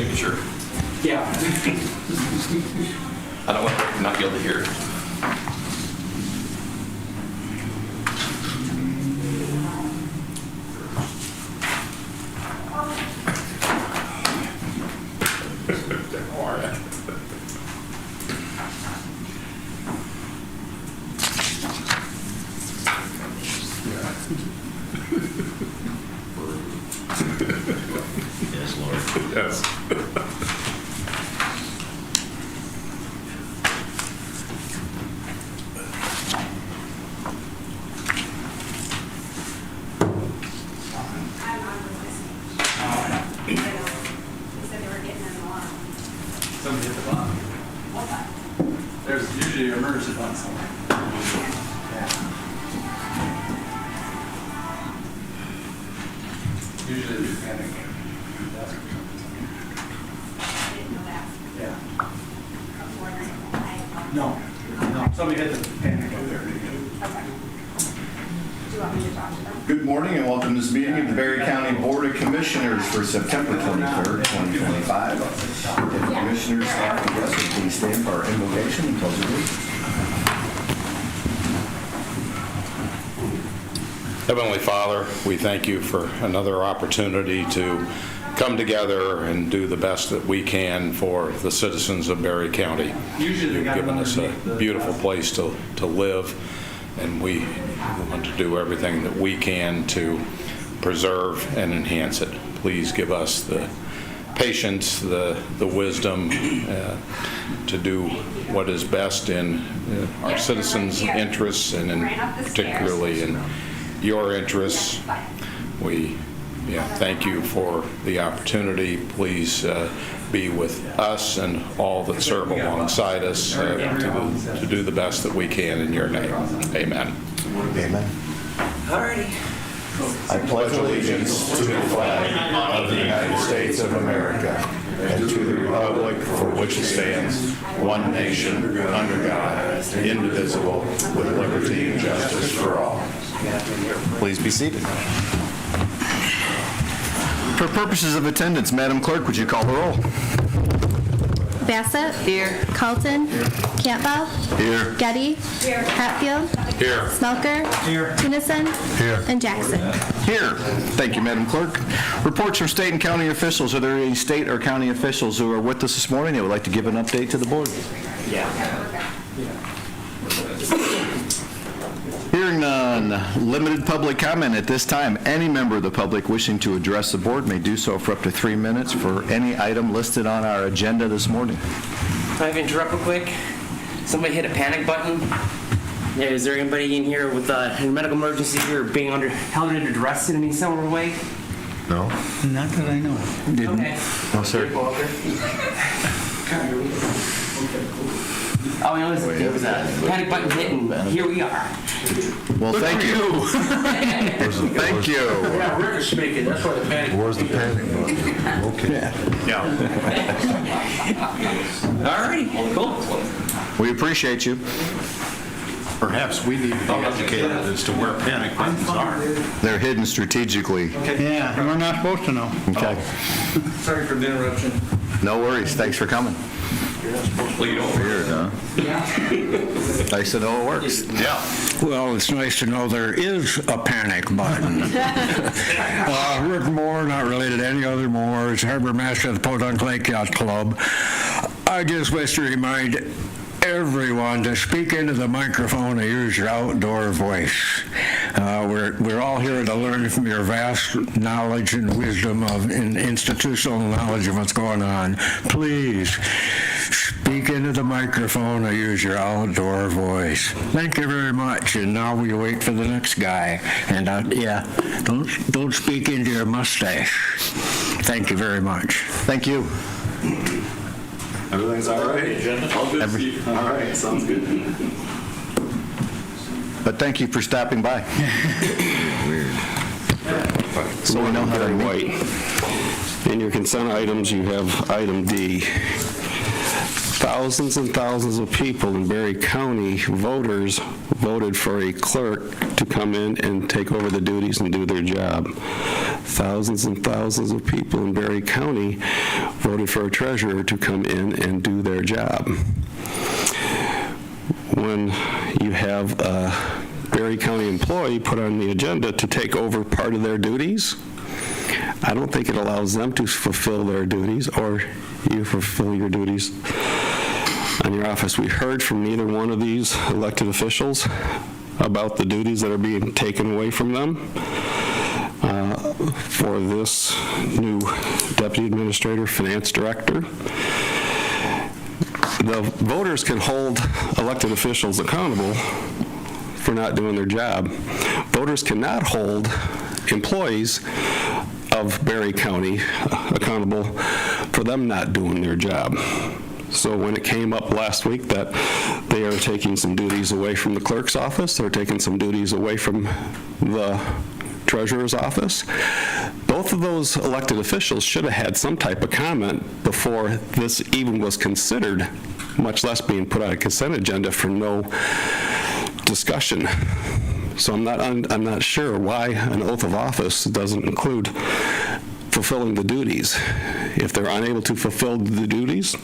making sure. Yeah. I don't want to not be able to hear. Yes, Lord. Yes. He said they were getting an alarm. Somebody hit the button. What the? There's usually an emergency button somewhere. Usually it's panic. That's what I didn't know that. Yeah. I'm wondering why. No. Somebody hit the panic over there. Okay. Do you want me to talk to them? Good morning and welcome to this meeting of the Berry County Board of Commissioners for September 23rd, 2025. If the commissioners, staff, and guests would please stand for our invocation and pledge allegiance. Heavenly Father, we thank you for another opportunity to come together and do the best that we can for the citizens of Berry County. Usually You've given us a beautiful place to live, and we want to do everything that we can to preserve and enhance it. Please give us the patience, the wisdom to do what is best in our citizens' interests, and particularly in your interests. We thank you for the opportunity. Please be with us and all that serve alongside us to do the best that we can in your name. Amen. Amen. I pledge allegiance to the flag of the United States of America and to the republic for which it stands, one nation, under God, indivisible, with liberty and justice for all. Please be seated. For purposes of attendance, Madam Clerk, would you call the roll? Bassett. Here. Carlton. Campbell. Here. Getty. Here. Hatfield. Here. Smelker. Here. Tennyson. Here. And Jackson. Here. Thank you, Madam Clerk. Reports from state and county officials. Are there any state or county officials who are with us this morning that would like to give an update to the board? Hearing none, limited public comment at this time. Any member of the public wishing to address the board may do so for up to 3 minutes for any item listed on our agenda this morning. Can I interrupt real quick? Somebody hit a panic button. Yeah, is there anybody in here with a medical emergency or being held under duress in any similar way? No? Not that I know. Okay. No, sir. All I know is there was a panic button hit, and here we are. Well, thank you. Thank you. Yeah, Rick is speaking, that's why the panic. Where's the panic button? Okay. All righty, cool. We appreciate you. Perhaps we need to be educated as to where panic buttons are. They're hidden strategically. Yeah, we're not supposed to know. Okay. Sorry for the interruption. No worries. Thanks for coming. Lead over. Weird, huh? Nice to know it works. Yeah. Well, it's nice to know there is a panic button. Rick Moore, not related to any other Moores, harbor master of the Podunk Lake Yacht Club. I just wish to remind everyone to speak into the microphone and use your outdoor voice. We're all here to learn from your vast knowledge and wisdom and institutional knowledge of what's going on. Please speak into the microphone or use your outdoor voice. Thank you very much. And now we wait for the next guy. And don't speak into your mustache. Thank you very much. Thank you. Everything's all right? All good, Steve. All right, sounds good. But thank you for stopping by. Weird. So we know how to meet. In your consent items, you have item D. thousands and thousands of people in Berry County, voters, voted for a clerk to come in and take over the duties and do their job. Thousands and thousands of people in Berry County voted for a treasurer to come in and do their job. When you have a Berry County employee put on the agenda to take over part of their duties, I don't think it allows them to fulfill their duties, or you fulfill your duties on your office. We heard from neither one of these elected officials about the duties that are being taken away from them for this new deputy administrator, finance director. The voters can hold elected officials accountable for not doing their job. Voters cannot hold employees of Berry County accountable for them not doing their job. So when it came up last week that they are taking some duties away from the clerk's office, they're taking some duties away from the treasurer's office, both of those elected officials should have had some type of comment before this even was considered, much less being put on a consent agenda for no discussion. So I'm not sure why an oath of office doesn't include fulfilling the duties. If they're unable to fulfill the duties,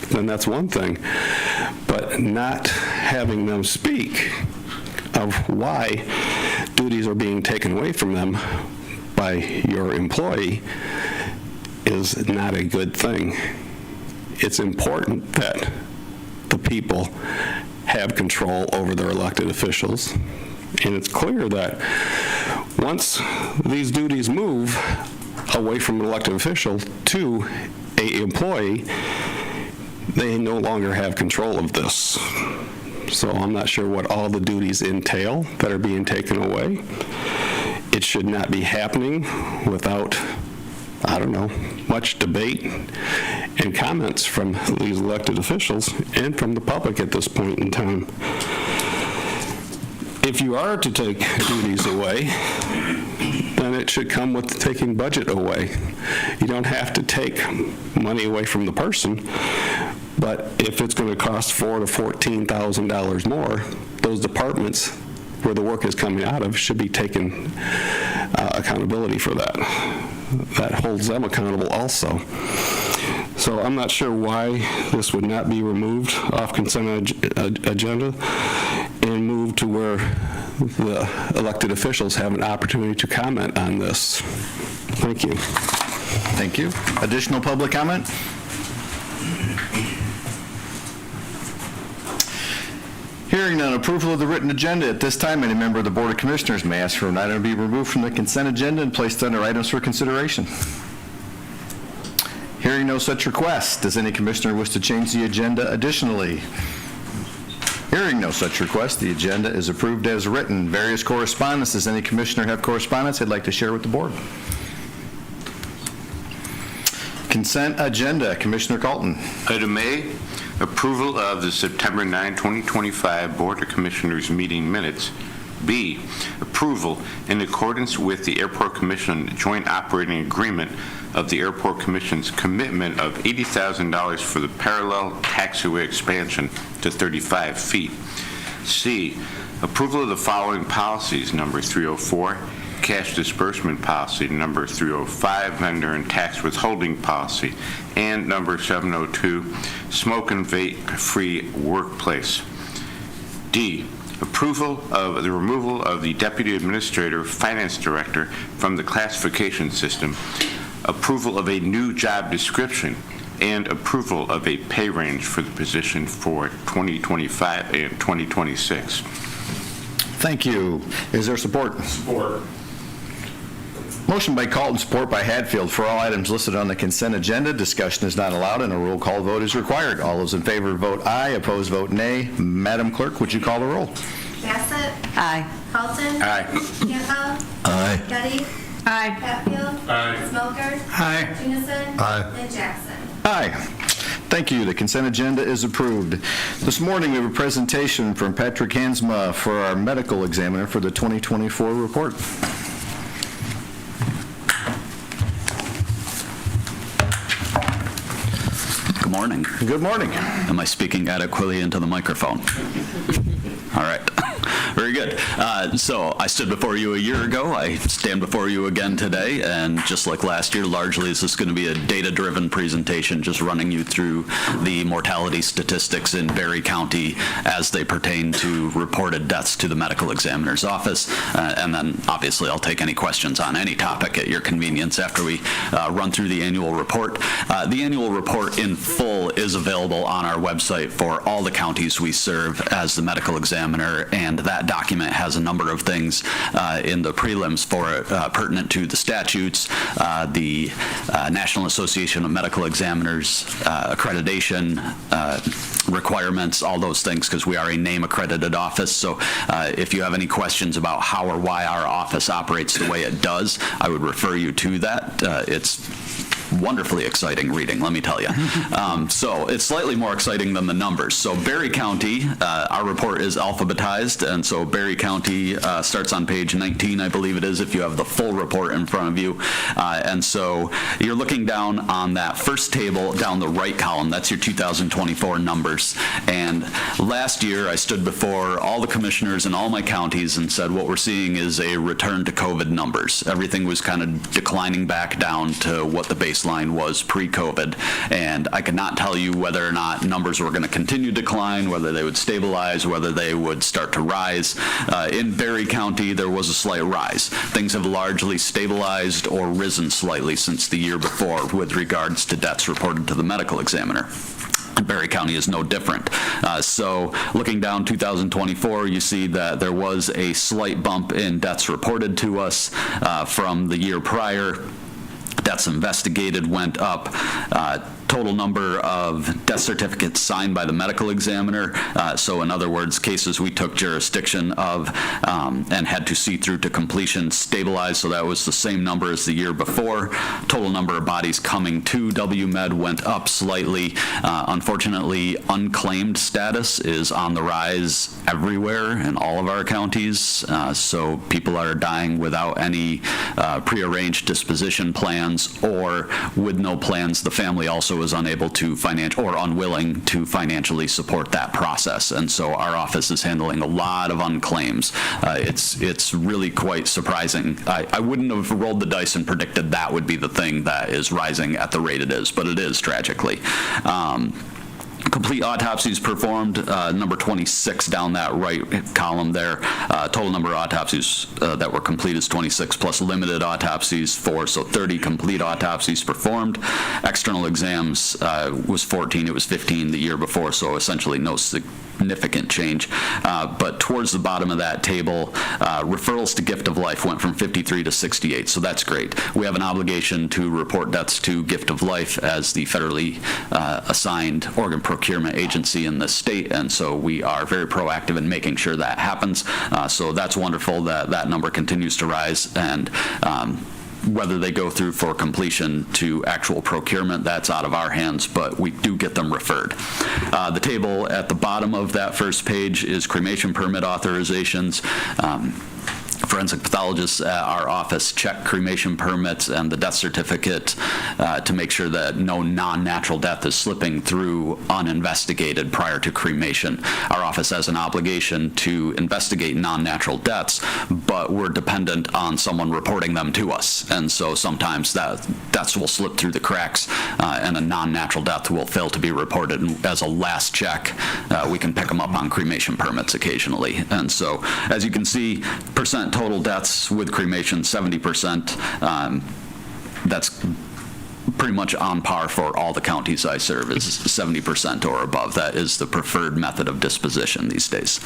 then that's one thing. But not having them speak of why duties are being taken away from them by your employee is not a good thing. It's important that the people have control over their elected officials. And it's clear that once these duties move away from an elected official to an employee, they no longer have control of this. So I'm not sure what all the duties entail that are being taken away. It should not be happening without, I don't know, much debate and comments from these elected officials and from the public at this point in time. If you are to take duties away, then it should come with taking budget away. You don't have to take money away from the person, but if it's going to cost $4,000 to $14,000 more, those departments where the work is coming out of should be taking accountability for that. That holds them accountable also. So I'm not sure why this would not be removed off consent agenda and moved to where the elected officials have an opportunity to comment on this. Thank you. Thank you. Additional public comment? Hearing none, approval of the written agenda. At this time, any member of the Board of Commissioners may ask for an item to be removed from the consent agenda and placed under items for consideration. Hearing no such request, does any commissioner wish to change the agenda additionally? Hearing no such request, the agenda is approved as written. Various correspondence. Does any commissioner have correspondence they'd like to share with the board? Consent agenda. Commissioner Colton. Item A, approval of the September 9, 2025 Board of Commissioners meeting minutes. B, approval in accordance with the Airport Commission Joint Operating Agreement of the Airport Commission's commitment of $80,000 for the parallel taxiway expansion to 35 feet. C, approval of the following policies: number 304, cash disbursement policy; number 305, vendor and tax withholding policy; and number 702, smoke and vape-free workplace. D, approval of the removal of the Deputy Administrator Finance Director from the classification system, approval of a new job description, and approval of a pay range for the position for 2025 and 2026. Thank you. Is there support? Support. Motion by Colton, support by Hatfield. For all items listed on the consent agenda, discussion is not allowed and a roll call vote is required. All those in favor vote aye, opposed vote nay. Madam Clerk, would you call the roll? Bassett? Aye. Carlton? Aye. Campbell? Aye. Getty? Aye. Hatfield? Aye. Smoker? Aye. Tennyson? Aye. And Jackson. Aye. Thank you. The consent agenda is approved. This morning, we have a presentation from Patrick Hansma for our medical examiner for the 2024 report. Good morning. Good morning. Am I speaking adequately into the microphone? All right. Very good. So I stood before you a year ago. I stand before you again today. And just like last year, largely this is going to be a data-driven presentation, just running you through the mortality statistics in Berry County as they pertain to reported deaths to the medical examiner's office. And then obviously I'll take any questions on any topic at your convenience after we run through the annual report. The annual report in full is available on our website for all the counties we serve as the medical examiner, and that document has a number of things in the prelims for it pertinent to the statutes, the National Association of Medical Examiners accreditation requirements, all those things, because we are a name accredited office. So if you have any questions about how or why our office operates the way it does, I would refer you to that. It's wonderfully exciting reading, let me tell you. So it's slightly more exciting than the numbers. So Berry County, our report is alphabetized, and so Berry County starts on page 19, I believe it is, if you have the full report in front of you. And so you're looking down on that first table down the right column. That's your 2024 numbers. And last year I stood before all the commissioners in all my counties and said what we're seeing is a return to COVID numbers. Everything was kind of declining back down to what the baseline was pre-COVID, and I could not tell you whether or not numbers were going to continue to decline, whether they would stabilize, whether they would start to rise. In Berry County, there was a slight rise. Things have largely stabilized or risen slightly since the year before with regards to deaths reported to the medical examiner. Berry County is no different. So looking down 2024, you see that there was a slight bump in deaths reported to us from the year prior. Deaths investigated went up. Total number of death certificates signed by the medical examiner. So in other words, cases we took jurisdiction of and had to see through to completion stabilized. So that was the same number as the year before. Total number of bodies coming to WMed went up slightly. Unfortunately, unclaimed status is on the rise everywhere in all of our counties. So people are dying without any prearranged disposition plans, or with no plans. The family also is unable to or unwilling to financially support that process, and so our office is handling a lot of unclaims. It's really quite surprising. I wouldn't have rolled the dice and predicted that would be the thing that is rising at the rate it is, but it is, tragically. Complete autopsies performed, number 26 down that right column there. Total number of autopsies that were complete is 26 plus limited autopsies 4, so 30 complete autopsies performed. External exams was 14, it was 15 the year before, so essentially no significant change. But towards the bottom of that table, referrals to Gift of Life went from 53 to 68, so that's great. We have an obligation to report deaths to Gift of Life as the federally assigned organ procurement agency in the state, and so we are very proactive in making sure that happens. So that's wonderful that that number continues to rise, and whether they go through for completion to actual procurement, that's out of our hands, but we do get them referred. The table at the bottom of that first page is cremation permit authorizations. Forensic pathologists at our office check cremation permits and the death certificate to make sure that no non-natural death is slipping through uninvestigated prior to cremation. Our office has an obligation to investigate non-natural deaths, but we're dependent on someone reporting them to us. And so sometimes deaths will slip through the cracks and a non-natural death will fail to be reported. And as a last check, we can pick them up on cremation permits occasionally. And so, as you can see, percent total deaths with cremation, 70%. That's pretty much on par for all the counties I serve, is 70% or above. That is the preferred method of disposition these days.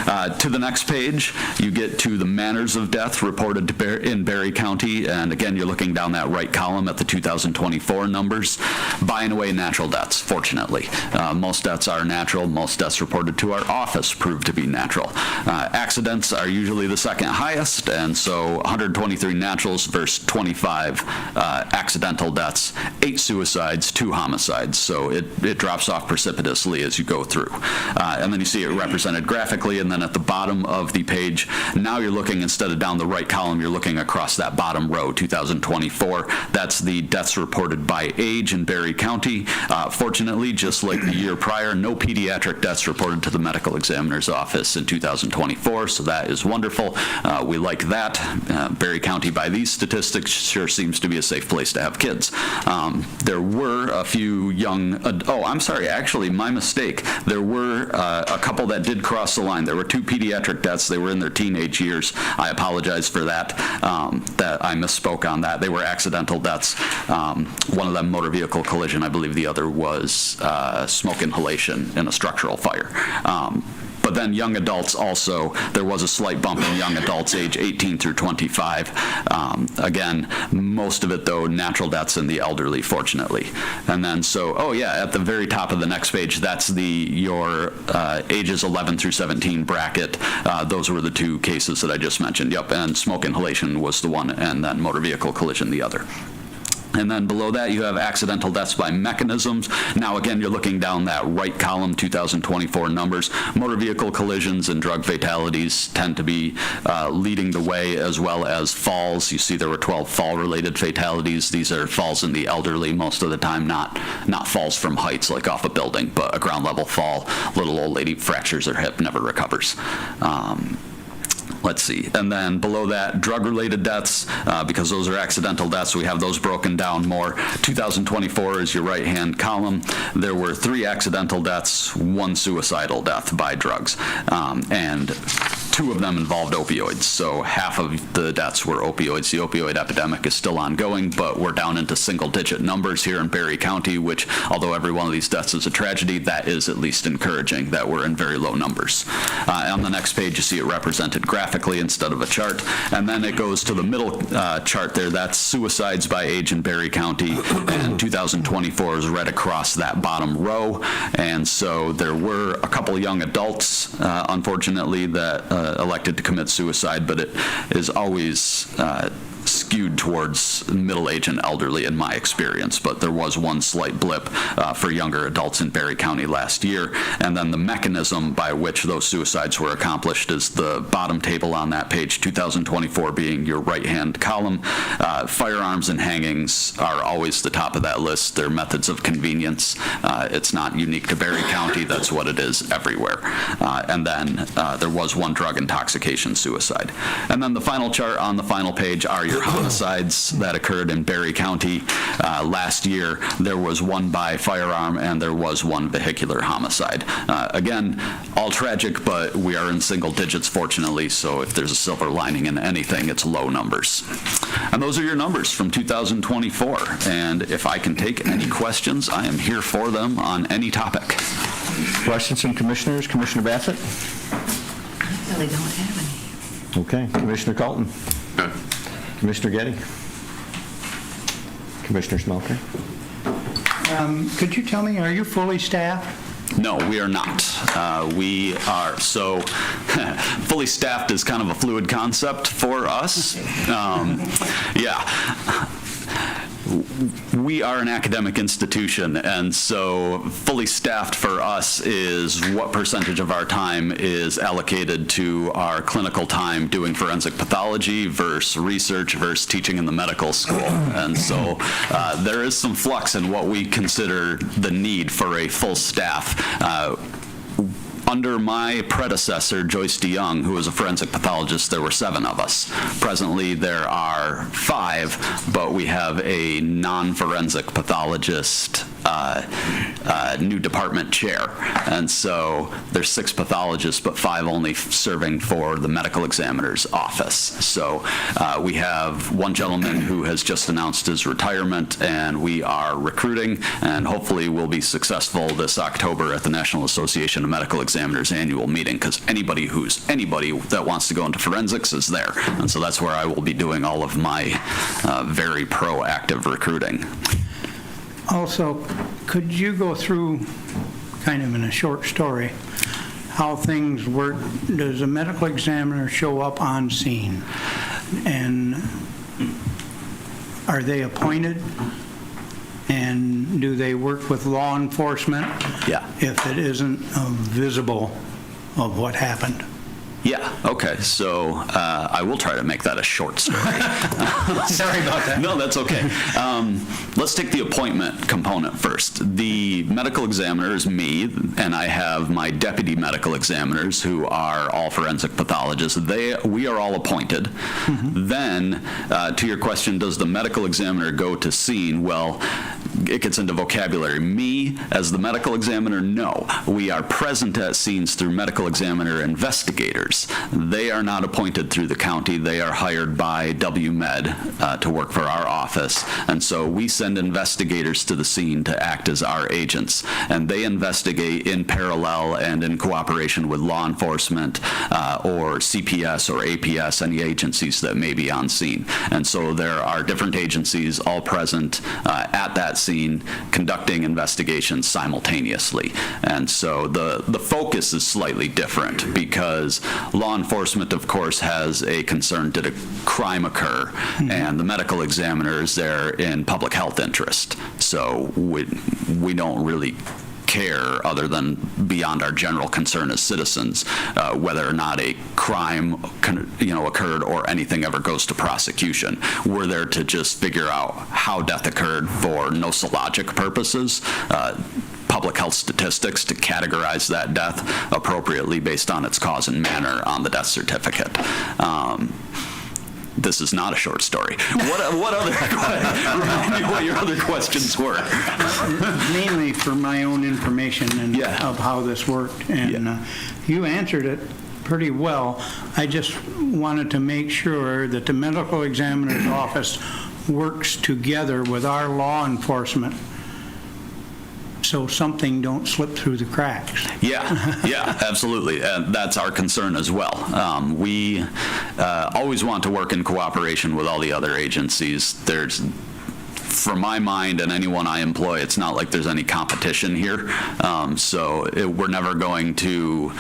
To the next page, you get to the manners of death reported in Berry County, and again, you're looking down that right column at the 2024 numbers. By and away, natural deaths, fortunately. Most deaths are natural. Most deaths reported to our office prove to be natural. Accidents are usually the second highest, and so 123 naturals versus 25 accidental deaths. deaths, 8 suicides, 2 homicides. So it drops off precipitously as you go through. And then you see it represented graphically, and then at the bottom of the page, now you're looking, instead of down the right column, you're looking across that bottom row, 2024. That's the deaths reported by age in Berry County. Fortunately, just like the year prior, no pediatric deaths reported to the medical examiner's office in 2024, so that is wonderful. We like that. Berry County, by these statistics, sure seems to be a safe place to have kids. There were a few young, actually, my mistake. There were a couple that did cross the line. There were 2 pediatric deaths. They were in their teenage years. I apologize for that, that I misspoke on that. They were accidental deaths. One of them, motor vehicle collision. I believe the other was smoke inhalation in a structural fire. But then young adults also, there was a slight bump in young adults age 18 through 25. Again, most of it, though, natural deaths in the elderly, fortunately. And then at the very top of the next page, that's your ages 11 through 17 bracket. Those were the 2 cases that I just mentioned. Yep, and smoke inhalation was the one, and then motor vehicle collision the other. And then below that, you have accidental deaths by mechanisms. Now, again, you're looking down that right column, 2024 numbers. Motor vehicle collisions and drug fatalities tend to be leading the way, as well as falls. You see there were 12 fall-related fatalities. These are falls in the elderly most of the time, not falls from heights like off a building, but a ground-level fall. Little old lady fractures her hip, never recovers. Let's see. And then below that, drug-related deaths, because those are accidental deaths, we have those broken down more. 2024 is your right-hand column. There were 3 accidental deaths, 1 suicidal death by drugs, and 2 of them involved opioids. So half of the deaths were opioids. The opioid epidemic is still ongoing, but we're down into single-digit numbers here in Berry County, which, although every one of these deaths is a tragedy, that is at least encouraging that we're in very low numbers. On the next page, you see it represented graphically instead of a chart. And then it goes to the middle chart there. That's suicides by age in Berry County. And 2024 is right across that bottom row. And so there were a couple young adults, unfortunately, that elected to commit suicide, but it is always skewed towards middle age and elderly in my experience, but there was one slight blip for younger adults in Berry County last year. And then the mechanism by which those suicides were accomplished is the bottom table on that page, 2024 being your right-hand column. Firearms and hangings are always the top of that list. They're methods of convenience. It's not unique to Berry County. That's what it is everywhere. And then there was 1 drug intoxication suicide. And then the final chart on the final page are your homicides that occurred in Berry County. Last year, there was 1 by firearm and there was 1 vehicular homicide. Again, all tragic, but we are in single digits, fortunately, so if there's a silver lining in anything, it's low numbers. And those are your numbers from 2024. And if I can take any questions, I am here for them on any topic. Questions from commissioners? Commissioner Bassett? I really don't have any. Okay. Commissioner Colton? Good. Commissioner Getty? Commissioner Smelker? Could you tell me, are you fully staffed? No, we are not. We are, so fully staffed is kind of a fluid concept for us. We are an academic institution, and so fully staffed for us is what percentage of our time is allocated to our clinical time doing forensic pathology versus research versus teaching in the medical school. And so there is some flux in what we consider the need for a full staff. Under my predecessor, Joyce DeYoung, who was a forensic pathologist, there were 7 of us. Presently, there are 5, but we have a non-forensic pathologist new department chair. And so there's 6 pathologists, but 5 only serving for the medical examiner's office. So we have one gentleman who has just announced his retirement, and we are recruiting, and hopefully we'll be successful this October at the National Association of Medical Examiners annual meeting, because anybody that wants to go into forensics is there. And so that's where I will be doing all of my very proactive recruiting. Also, could you go through, kind of in a short story, how things work? Does a medical examiner show up on scene? And are they appointed And do they work with law enforcement? Yeah. If it isn't visible of what happened? Yeah, okay, so I will try to make that a short story. Sorry about that. No, that's okay. Let's take the appointment component first. The medical examiner is me, and I have my deputy medical examiners who are all forensic pathologists. We are all appointed. Then, to your question, does the medical examiner go to scene? Well, it gets into vocabulary. Me, as the medical examiner, no. We are present at scenes through medical examiner investigators. They are not appointed through the county. They are hired by WMed to work for our office. And so we send investigators to the scene to act as our agents. And they investigate in parallel and in cooperation with law enforcement or CPS or APS, any agencies that may be on scene. And so there are different agencies all present at that scene conducting investigations simultaneously. And so the focus is slightly different because law enforcement, of course, has a concern, did a crime occur? And the medical examiner is there in public health interest. So we don't really care, other than beyond our general concern as citizens, whether or not a crime occurred or anything ever goes to prosecution. We're there to just figure out how death occurred for nosologic purposes, public health statistics to categorize that death appropriately based on its cause and manner on the death certificate. This is not a short story. What other? Remind me what your other questions were. Mainly for my own information and of how this worked, and you answered it pretty well. I just wanted to make sure that the medical examiner's office works together with our law enforcement so something don't slip through the cracks. Yeah, absolutely. That's our concern as well. We always want to work in cooperation with all the other agencies. From my mind and anyone I employ, it's not like there's any competition here. We're never going to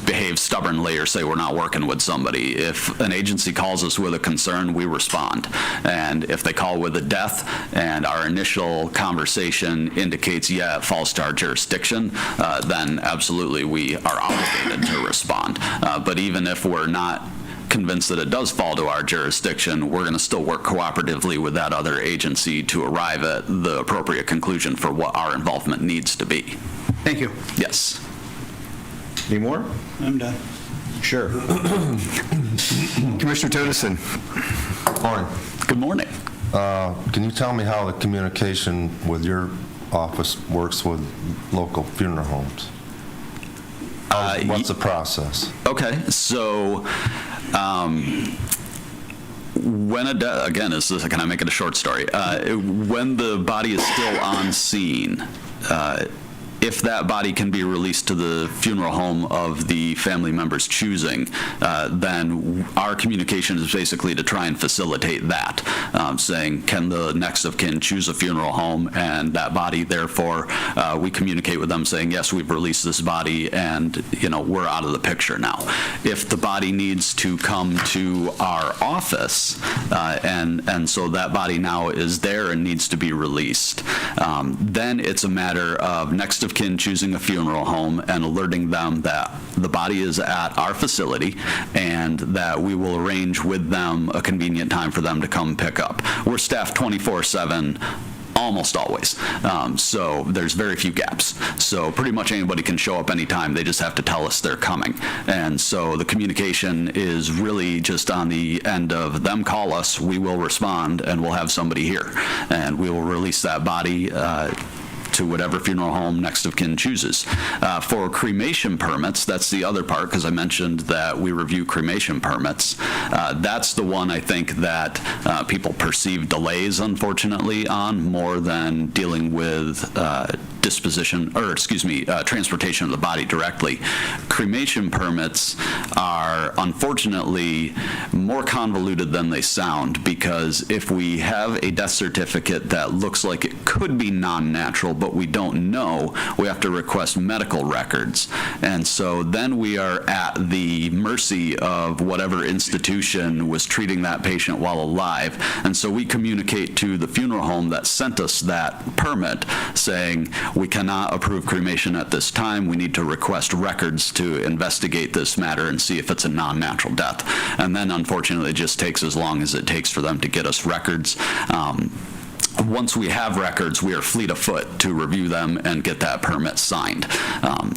behave stubbornly or say we're not working with somebody. If an agency calls us with a concern, we respond. And if they call with a death and our initial conversation indicates, it falls to our jurisdiction, then absolutely we are obligated to respond. But even if we're not convinced that it does fall to our jurisdiction, we're going to still work cooperatively with that other agency to arrive at the appropriate conclusion for what our involvement needs to be. Thank you. Yes. Any more? I'm done. Sure. Commissioner Tennyson. Morning. Good morning. Can you tell me how the communication with your office works with local funeral homes? What's the process? Okay, so when again, can I make it a short story? When the body is still on scene, if that body can be released to the funeral home of the family member's choosing, then our communication is basically to try and facilitate that, saying, can the next of kin choose a funeral home and that body, therefore, we communicate with them saying, yes, we've released this body and, we're out of the picture now. If the body needs to come to our office, and so that body now is there and needs to be released, then it's a matter of next of kin choosing a funeral home and alerting them that the body is at our facility and that we will arrange with them a convenient time for them to come pick up. We're staffed 24/7 almost always. So there's very few gaps. So pretty much anybody can show up anytime. They just have to tell us they're coming. And so the communication is really just on the end of them call us, we will respond, and we'll have somebody here. And we will release that body to whatever funeral home next of kin chooses. For cremation permits, that's the other part, because I mentioned that we review cremation permits. That's the one I think that people perceive delays, unfortunately, on more than dealing with transportation of the body directly. Cremation permits are unfortunately more convoluted than they sound, because if we have a death certificate that looks like it could be non-natural, but we don't know, we have to request medical records. And so then we are at the mercy of whatever institution was treating that patient while alive. And so we communicate to the funeral home that sent us that permit saying, we cannot approve cremation at this time. We need to request records to investigate this matter and see if it's a non-natural death. And then unfortunately it just takes as long as it takes for them to get us records. Once we have records, we are fleet of foot to review them and get that permit signed.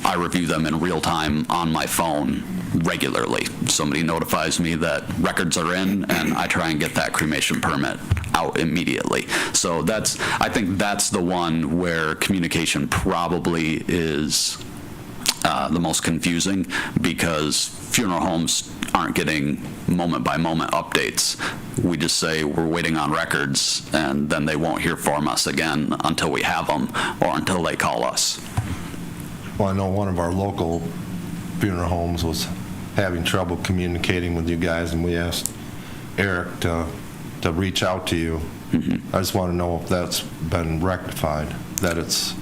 I review them in real time on my phone regularly. Somebody notifies me that records are in, and I try and get that cremation permit out immediately. So I think that's the one where communication probably is the most confusing, because funeral homes aren't getting moment-by-moment updates. We just say we're waiting on records, and then they won't hear from us again until we have them or until they call us. Well, I know one of our local funeral homes was having trouble communicating with you guys, and we asked Eric to reach out to you. I just want to know if that's been rectified, that it's...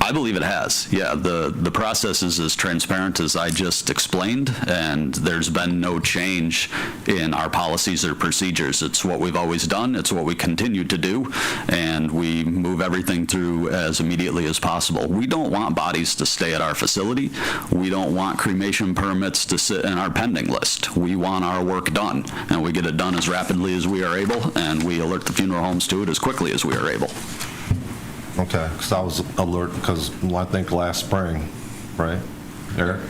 I believe it has. Yeah, the process is as transparent as I just explained, and there's been no change in our policies or procedures. It's what we've always done. It's what we continue to do, and we move everything through as immediately as possible. We don't want bodies to stay at our facility. We don't want cremation permits to sit in our pending list. We want our work done, and we get it done as rapidly as we are able, and we alert the funeral homes to it as quickly as we are able. Okay, because I was alert, because I think last spring, right, Eric?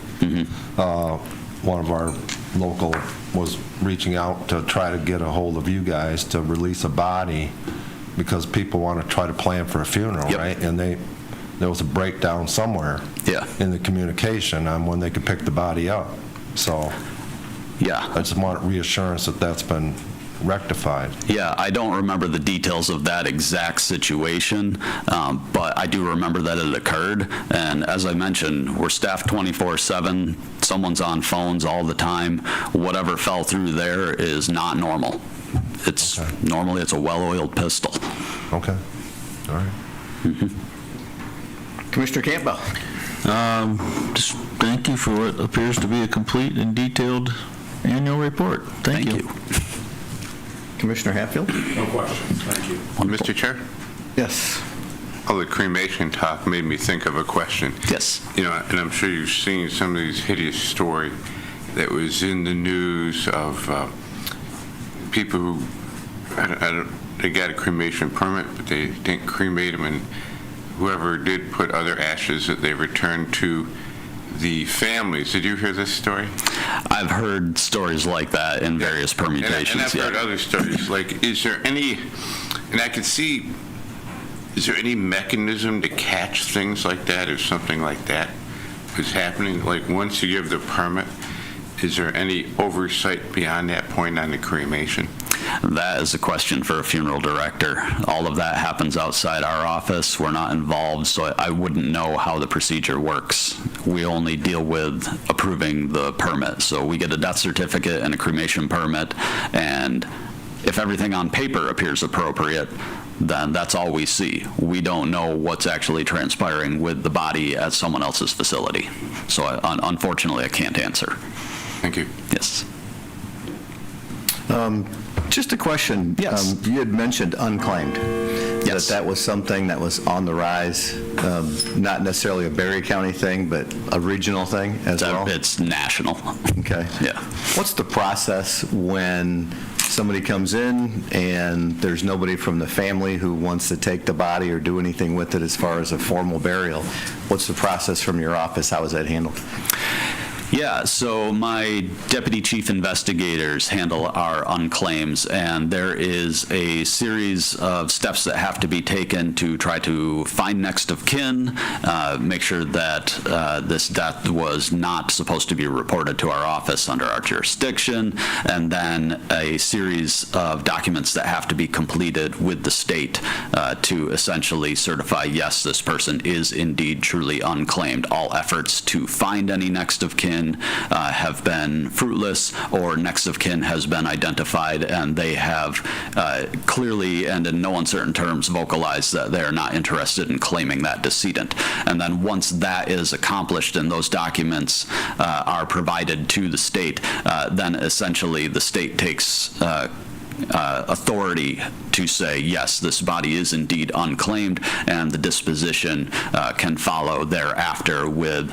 One of our local was reaching out to try to get a hold of you guys to release a body, because people want to try to plan for a funeral, right? And there was a breakdown somewhere in the communication on when they could pick the body up. So I just want reassurance that that's been rectified. Yeah, I don't remember the details of that exact situation, but I do remember that it occurred. And as I mentioned, we're staffed 24/7. Someone's on phones all the time. Whatever fell through there is not normal. It's normally it's a well-oiled pistol. Okay. All right. Commissioner Campbell. Just thank you for what appears to be a complete and detailed annual report. Thank you. Commissioner Hatfield? No questions, thank you. Mr. Chair? Yes. All the cremation talk made me think of a question. Yes. You know, and I'm sure you've seen some of these hideous stories that was in the news of people who, they got a cremation permit, but they didn't cremate them, and whoever did put other ashes that they returned to the families. Did you hear this story? I've heard stories like that in various permutations. And I've heard other stories. Like, is there any, and I could see, is there any mechanism to catch things like that if something like that is happening? Like, once you give the permit, is there any oversight beyond that point on the cremation? That is a question for a funeral director. All of that happens outside our office. We're not involved, so I wouldn't know how the procedure works. We only deal with approving the permit. So we get a death certificate and a cremation permit, and if everything on paper appears appropriate, then that's all we see. We don't know what's actually transpiring with the body at someone else's facility. So unfortunately, I can't answer. Thank you. Yes. Just a question. Yes. You had mentioned unclaimed. Yes. That was something that was on the rise, not necessarily a Berry County thing, but a regional thing as well? It's national. Okay. Yeah. What's the process when somebody comes in and there's nobody from the family who wants to take the body or do anything with it as far as a formal burial? What's the process from your office? How is that handled? Yeah, so my deputy chief investigators handle our unclaims, and there is a series of steps that have to be taken to try to find next of kin, make sure that this death was not supposed to be reported to our office under our jurisdiction, and then a series of documents that have to be completed with the state to essentially certify, yes, this person is indeed truly unclaimed. All efforts to find any next of kin have been fruitless, or next of kin has been identified and they have clearly and in no uncertain terms vocalized that they are not interested in claiming that decedent. And then once that is accomplished and those documents are provided to the state, then essentially the state takes authority to say, yes, this body is indeed unclaimed, and the disposition can follow thereafter with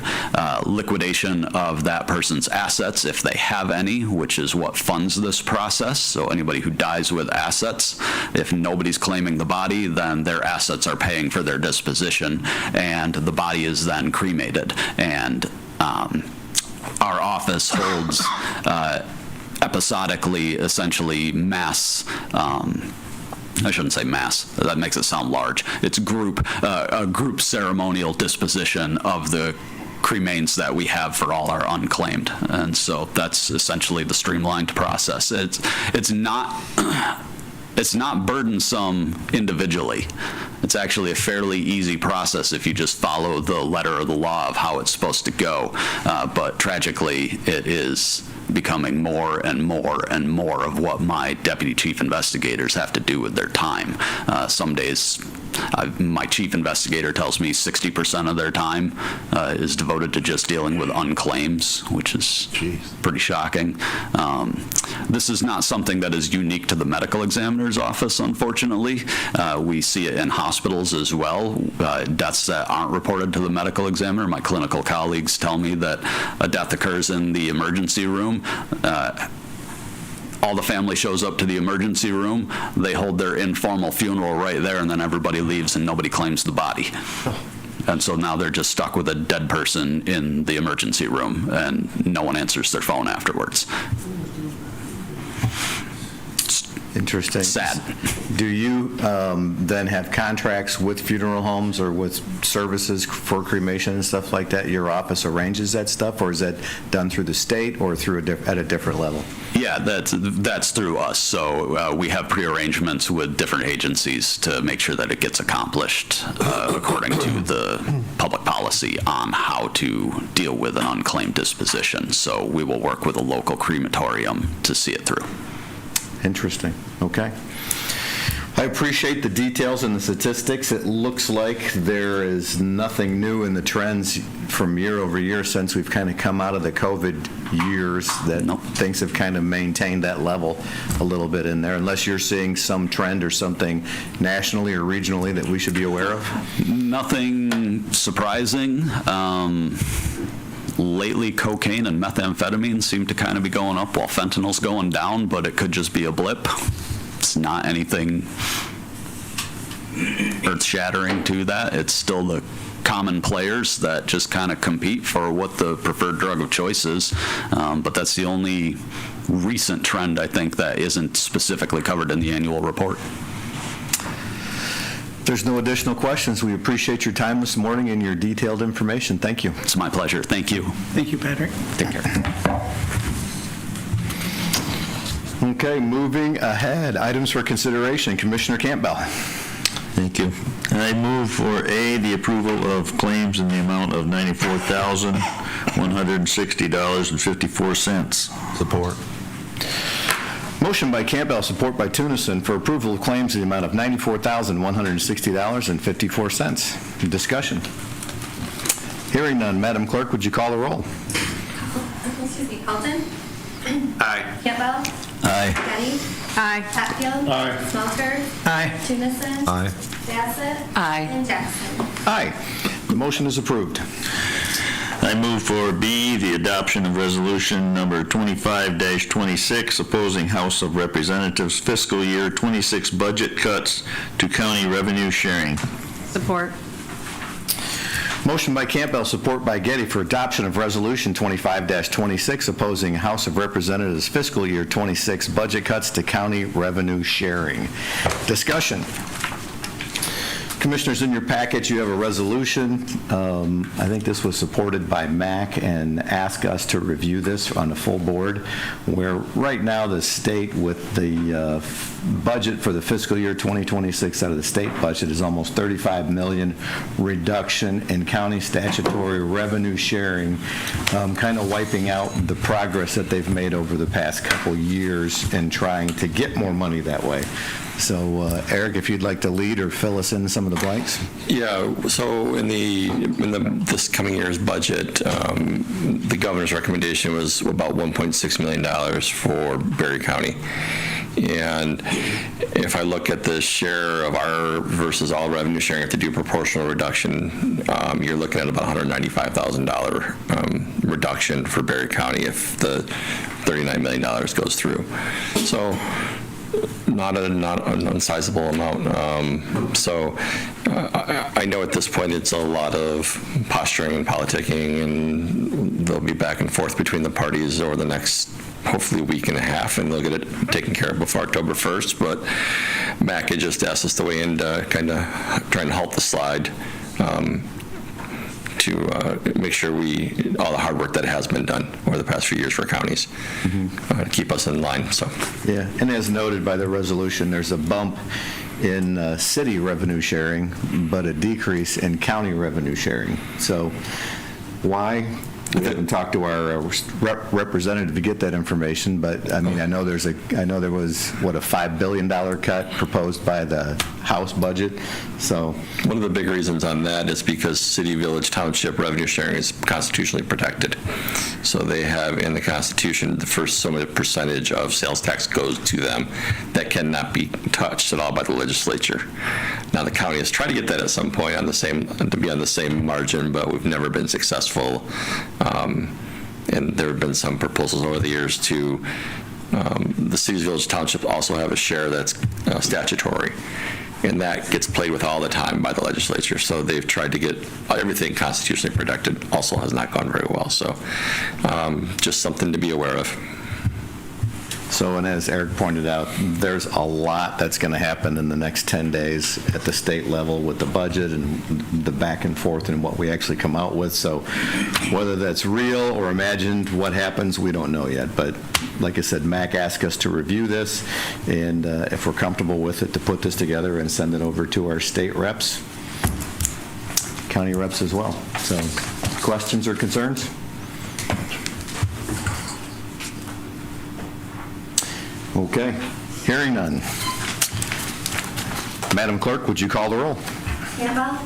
liquidation of that person's assets, if they have any, which is what funds this process. So anybody who dies with assets, if nobody's claiming the body, then their assets are paying for their disposition, and the body is then cremated. And our office holds episodically, essentially mass, I shouldn't say mass, that makes it sound large. It's a group ceremonial disposition of the cremains that we have for all our unclaimed. And so that's essentially the streamlined process. It's not burdensome individually. It's actually a fairly easy process if you just follow the letter of the law of how it's supposed to go. But tragically, it is becoming more and more and more of what my deputy chief investigators have to do with their time. Some days, my chief investigator tells me 60% of their time is devoted to just dealing with unclaims, which is pretty shocking. This is not something that is unique to the medical examiner's office, unfortunately. We see it in hospitals as well. Deaths that aren't reported to the medical examiner. My clinical colleagues tell me that a death occurs in the emergency room. All the family shows up to the emergency room, they hold their informal funeral right there, and then everybody leaves and nobody claims the body. And so now they're just stuck with a dead person in the emergency room, and no one answers their phone afterwards. Interesting. Sad. Do you then have contracts with funeral homes or with services for cremation and stuff like that? Your office arranges that stuff, or is that done through the state or through at a different level? Yeah, that's through us. So we have prearrangements with different agencies to make sure that it gets accomplished according to the public policy on how to deal with an unclaimed disposition. So we will work with a local crematorium to see it through. Interesting. Okay. I appreciate the details and the statistics. It looks like there is nothing new in the trends from year over year since we've kind of come out of the COVID years, that things have kind of maintained that level a little bit in there, unless you're seeing some trend or something nationally or regionally that we should be aware of? Nothing surprising. Lately, cocaine and methamphetamine seem to kind of be going up while fentanyl's going down, but it could just be a blip. It's not anything earth-shattering to that. It's still the common players that just kind of compete for what the preferred drug of choice is. But that's the only recent trend, I think, that isn't specifically covered in the annual report. There's no additional questions. We appreciate your time this morning and your detailed information. Thank you. It's my pleasure. Thank you. Thank you, Patrick. Take care. Okay, moving ahead. Items for consideration. Commissioner Campbell. Thank you. I move for A, the approval of claims in the amount of $94,160.54. Support. Motion by Campbell, support by Tunison for approval of claims in the amount of $94,160.54. Discussion. Hearing none. Madam Clerk, would you call the roll? Excuse me, Colton? Aye. Campbell? Aye. Kenny? Aye. Hatfield? Aye. Smelter? Aye. Tunison? Aye. Bassett? Aye. And Jackson? Aye. The motion is approved. I move for B, the adoption of resolution number 25-26, opposing House of Representatives fiscal year 26 budget cuts to county revenue sharing. Support. Motion by Campbell, support by Getty for adoption of Resolution 25-26, opposing House of Representatives fiscal year 26 budget cuts to county revenue sharing. Discussion. Commissioners, in your package, you have a resolution. I think this was supported by MAC and asked us to review this on a full board, where right now the state with the budget for the fiscal year 2026 out of the state budget is almost $35 million reduction in county statutory revenue sharing, kind of wiping out the progress that they've made over the past couple years in trying to get more money that way. So, Eric, if you'd like to lead or fill us in some of the blanks. Yeah, so in this coming year's budget, the governor's recommendation was about $1.6 million for Berry County. And if I look at the share of our versus all revenue sharing, if to do proportional reduction, you're looking at about $195,000 reduction for Berry County if the $39 million goes through. So not an unsizable amount. I know at this point it's a lot of posturing and politicking, and they'll be back and forth between the parties over the next hopefully week and a half, and they'll get it taken care of before October 1st. But MAC had just asked us to weigh in to kind of try and halt the slide to make sure all the hard work that has been done over the past few years for counties to keep us in line. So, yeah, and as noted by the resolution, there's a bump in city revenue sharing, but a decrease in county revenue sharing. So why? We haven't talked to our representative to get that information, but I mean, I know there was a $5 billion cut proposed by the House budget. So one of the big reasons on that is because city, village, township revenue sharing is constitutionally protected. So they have in the Constitution the first so much percentage of sales tax goes to them that cannot be touched at all by the legislature. Now the county has tried to get that at some point to be on the same margin, but we've never been successful. And there have been some proposals over the years to the cities, village, township also have a share that's statutory, and that gets played with all the time by the legislature. So they've tried to get everything constitutionally protected. Also has not gone very well. So just something to be aware of. So, and as Eric pointed out, there's a lot that's going to happen in the next 10 days at the state level with the budget and the back and forth and what we actually come out with. So whether that's real or imagined, what happens, we don't know yet. But like I said, MAC asked us to review this, and if we're comfortable with it, to put this together and send it over to our state reps, county reps as well. So questions or concerns? Okay, hearing none. Madam Clerk, would you call the roll? Campbell.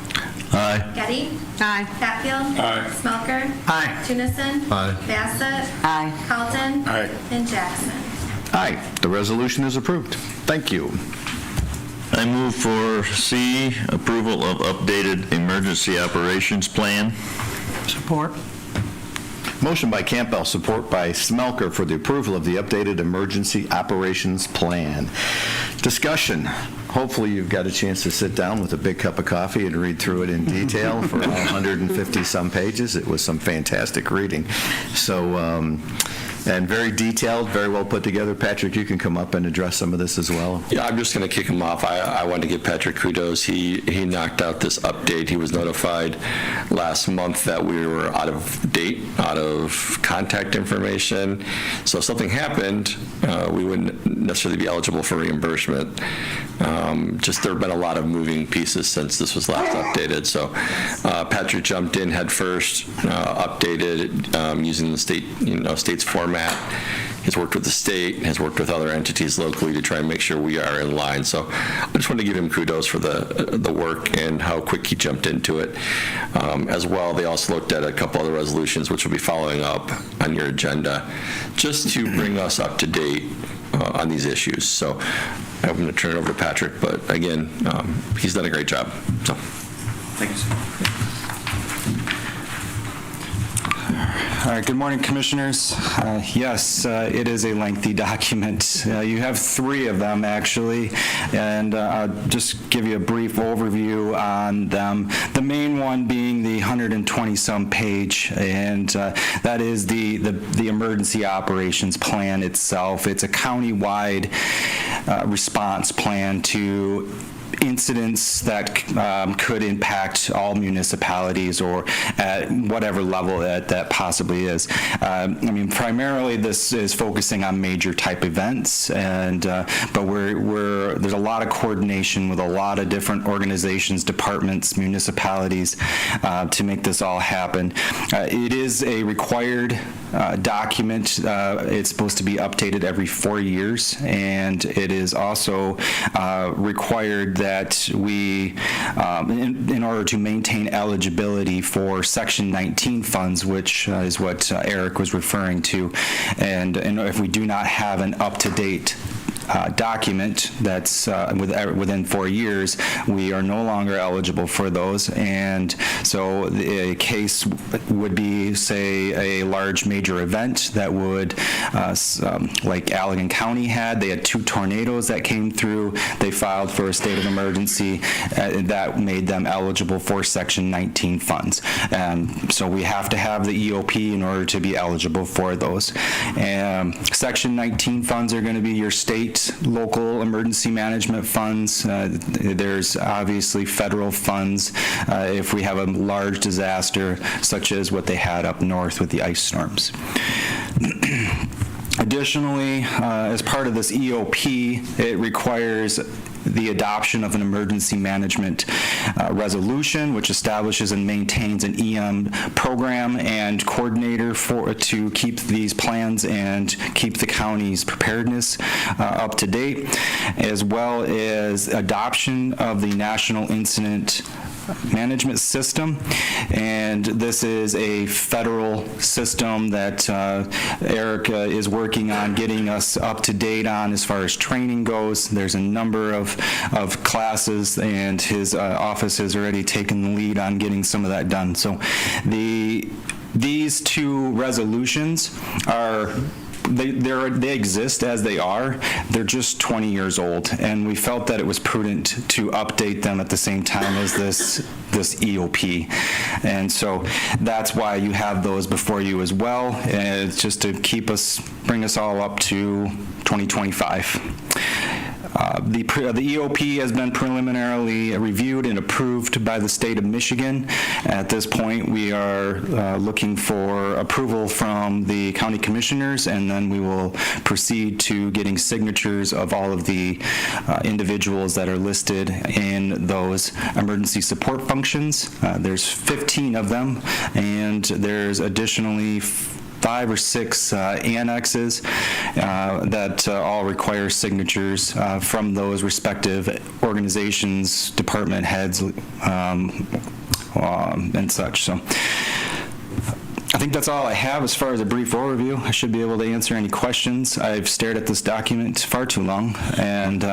Aye. Getty. Aye. Hatfield. Aye. Smelker. Aye. Tunison. Aye. Bassett. Aye. Carlton. Aye. And Jackson. Aye, the resolution is approved. Thank you. I move for C, approval of updated emergency operations plan. Support. Motion by Campbell, support by Smelker for the approval of the updated emergency operations plan. Discussion. Hopefully you've got a chance to sit down with a big cup of coffee and read through it in detail for all 150-some pages. It was some fantastic reading. So, and very detailed, very well put together. Patrick, you can come up and address some of this as well. Yeah, I'm just going to kick him off. I want to give Patrick kudos. He knocked out this update. He was notified last month that we were out of date, out of contact information. So if something happened, we wouldn't necessarily be eligible for reimbursement. Just there have been a lot of moving pieces since this was last updated. So Patrick jumped in head first, updated using the state's format. He's worked with the state, has worked with other entities locally to try and make sure we are in line. So I just want to give him kudos for the work and how quick he jumped into it. As well, they also looked at a couple other resolutions, which will be following up on your agenda, just to bring us up to date on these issues. So I'm going to turn it over to Patrick, but again, he's done a great job. So, Thank you, sir. All right, good morning, Commissioners. Yes, it is a lengthy document. You have 3 of them, actually, and I'll just give you a brief overview on them. The main one being the 120-some page, and that is the emergency operations plan itself. It's a county-wide response plan to incidents that could impact all municipalities or at whatever level that possibly is. I mean, primarily this is focusing on major type events, and but there's a lot of coordination with a lot of different organizations, departments, municipalities to make this all happen. It is a required document. It's supposed to be updated every 4 years, and it is also required that we, in order to maintain eligibility for Section 19 funds, which is what Eric was referring to, and if we do not have an up-to-date document that's within 4 years, we are no longer eligible for those. And so a case would be, say, a large major event that would, like Allegan County had. They had 2 tornadoes that came through. They filed for a state of emergency. That made them eligible for Section 19 funds. So we have to have the EOP in order to be eligible for those. Section 19 funds are going to be your state, local emergency management funds. There's obviously federal funds if we have a large disaster, such as what they had up north with the ice storms. Additionally, as part of this EOP, it requires the adoption of an emergency management resolution, which establishes and maintains an EM program and coordinator to keep these plans and keep the county's preparedness up to date, as well as adoption of the National Incident Management System. And this is a federal system that Eric is working on getting us up to date on as far as training goes. There's a number of classes, and his office has already taken the lead on getting some of that done. So these 2 resolutions are they exist as they are. They're just 20 years old, and we felt that it was prudent to update them at the same time as this EOP. And so that's why you have those before you as well, and it's just to bring us all up to 2025. The EOP has been preliminarily reviewed and approved by the state of Michigan. At this point, we are looking for approval from the county commissioners, and then we will proceed to getting signatures of all of the individuals that are listed in those emergency support functions. There's 15 of them, and there's additionally 5 or 6 annexes that all require signatures from those respective organizations, department heads, and such. So I think that's all I have as far as a brief overview. I should be able to answer any questions. I've stared at this document far too long, and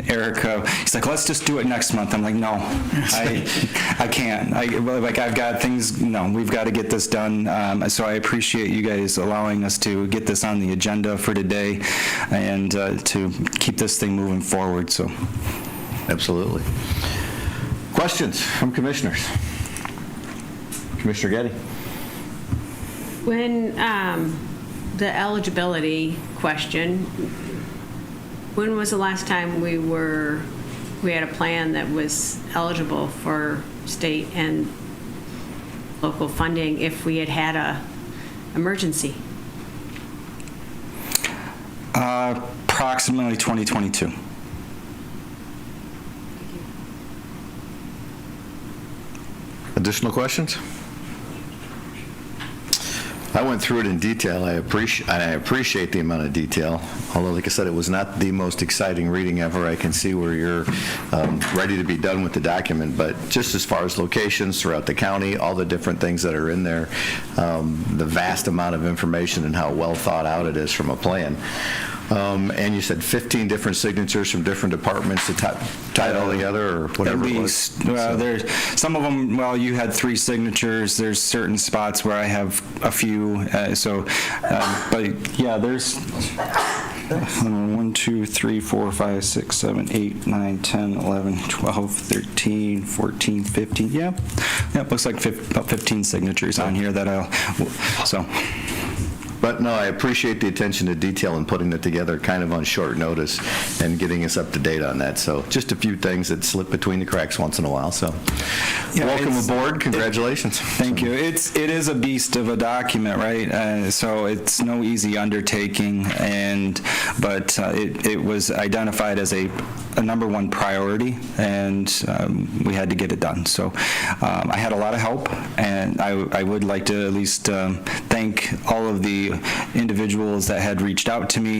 Eric, he's like, let's just do it next month. I'm like, no, I can't. I've got things, we've got to get this done. So I appreciate you guys allowing us to get this on the agenda for today and to keep this thing moving forward. So, absolutely. Questions from commissioners? Commissioner Getty. When the eligibility question, when was the last time we had a plan that was eligible for state and local funding if we had a emergency? Approximately 2022. Additional questions? I went through it in detail. I appreciate the amount of detail. Although, like I said, it was not the most exciting reading ever. I can see where you're ready to be done with the document. But just as far as locations throughout the county, all the different things that are in there, the vast amount of information and how well thought out it is from a plan. And you said 15 different signatures from different departments to tie it all together, or whatever At it was? least. Well, there's some of them, well, you had 3 signatures. There's certain spots where I have a few. But yeah, there's 1, 2, 3, 4, 5, 6, 7, 8, 9, 10, 11, 12, 13, 14, 15. Yeah, looks like about 15 signatures on here that so. But no, I appreciate the attention to detail and putting it together kind of on short notice and getting us up to date on that. So just a few things that slip between the cracks once in a while. So welcome aboard. Congratulations. Thank you. It is a beast of a document, right? So it's no easy undertaking, but it was identified as a number one priority, and we had to get it done. So I had a lot of help, and I would like to at least thank all of the individuals that had reached out to me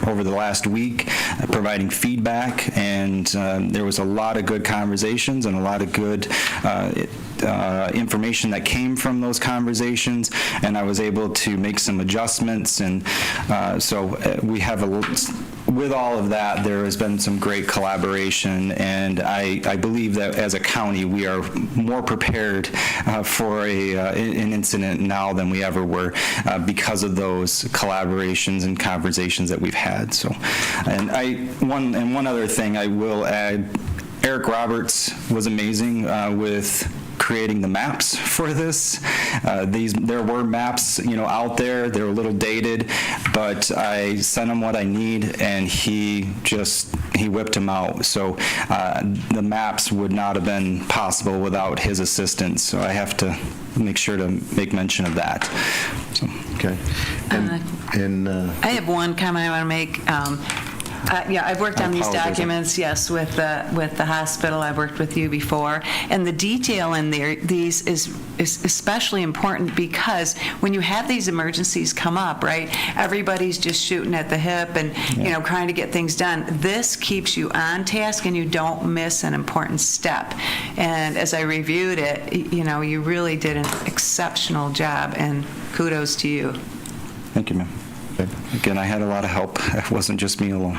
over the last week, providing feedback, and there was a lot of good conversations and a lot of good information that came from those conversations, and I was able to make some adjustments, and so we have with all of that, there has been some great collaboration, and I believe that as a county, we are more prepared for an incident now than we ever were because of those collaborations and conversations that we've had. So, one other thing I will add, Eric Roberts was amazing with creating the maps for this. There were maps, out there. They were a little dated, but I sent him what I need, and he whipped them out. So the maps would not have been possible without his assistance. So I have to make sure to make mention of that. So. Okay. I have one comment I want to make. I've worked on these documents, yes, with the hospital. I've worked with you before. And the detail in these is especially important because when you have these emergencies come up, right, everybody's just shooting at the hip and, trying to get things done. This keeps you on task and you don't miss an important step. And as I reviewed it, you really did an exceptional job, and kudos to you. Thank you, ma'am. Again, I had a lot of help. It wasn't just me alone.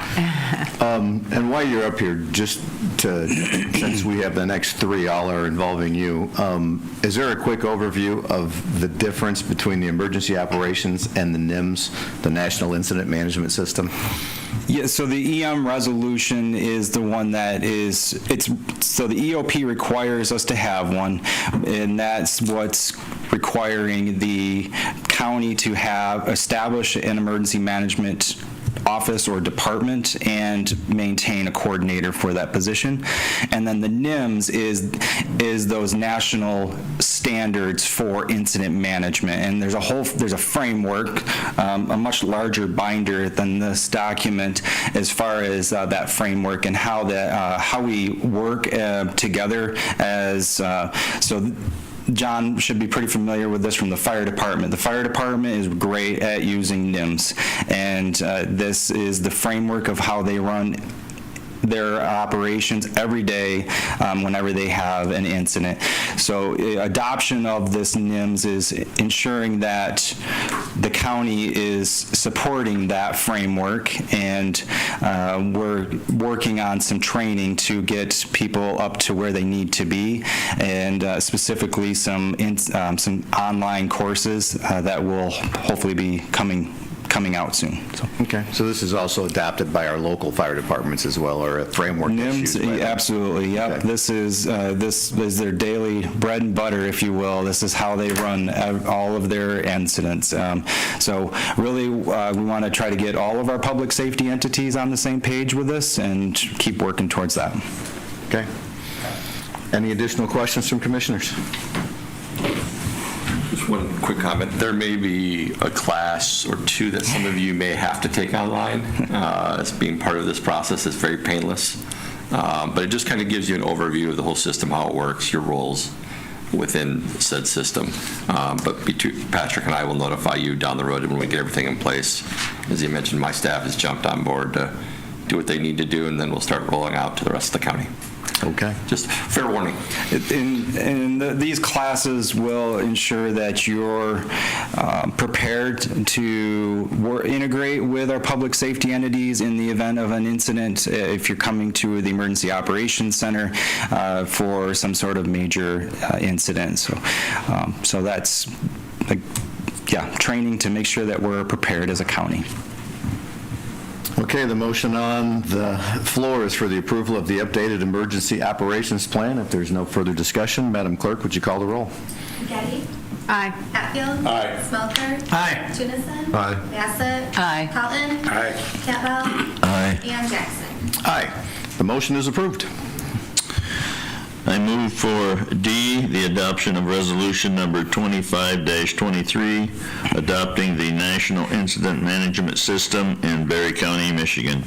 And while you're up here, since we have the next 3 all are involving you, is there a quick overview of the difference between the emergency operations and the NIMS, the National Incident Management System? Yeah, so the EM resolution is the one that so the EOP requires us to have one, and that's what's requiring the county to establish an emergency management office or department and maintain a coordinator for that position. And then the NIMS is those national standards for incident management. And there's a framework, a much larger binder than this document as far as that framework and how we work together as John should be pretty familiar with this from the fire department. The fire department is great at using NIMS, and this is the framework of how they run their operations every day whenever they have an incident. So adoption of this NIMS is ensuring that the county is supporting that framework, and we're working on some training to get people up to where they need to be, and specifically some online courses that will hopefully be coming out soon. So. Okay. So this is also adopted by our local fire departments as well, or a framework? NIMS, absolutely. Yep. Okay. This is their daily bread and butter, if you will. This is how they run all of their incidents. So really, we want to try to get all of our public safety entities on the same page with this and keep working towards that. Okay. Any additional questions from commissioners? Just one quick comment. There may be a class or two that some of you may have to take online as being part of this process. It's very painless, but it just kind of gives you an overview of the whole system, how it works, your roles within said system. But Patrick and I will notify you down the road when we get everything in place. As you mentioned, my staff has jumped on board to do what they need to do, and then we'll start rolling out to the rest of the county. Okay. Just fair warning. These classes will ensure that you're prepared to integrate with our public safety entities in the event of an incident if you're coming to the Emergency Operations Center for some sort of major incident. So that's, training to make sure that we're prepared as a county. Okay, the motion on the floor is for the approval of the updated emergency operations plan. If there's no further discussion, Madam Clerk, would you call the roll? Getty. Aye. Hatfield. Aye. Smelter. Aye. Tennyson. Aye. Bassett. Aye. Cotton. Aye. Campbell. Aye. And Jackson. Aye. The motion is approved. I move for D, the adoption of resolution number 25-23, adopting the National Incident Management System in Berry County, Michigan.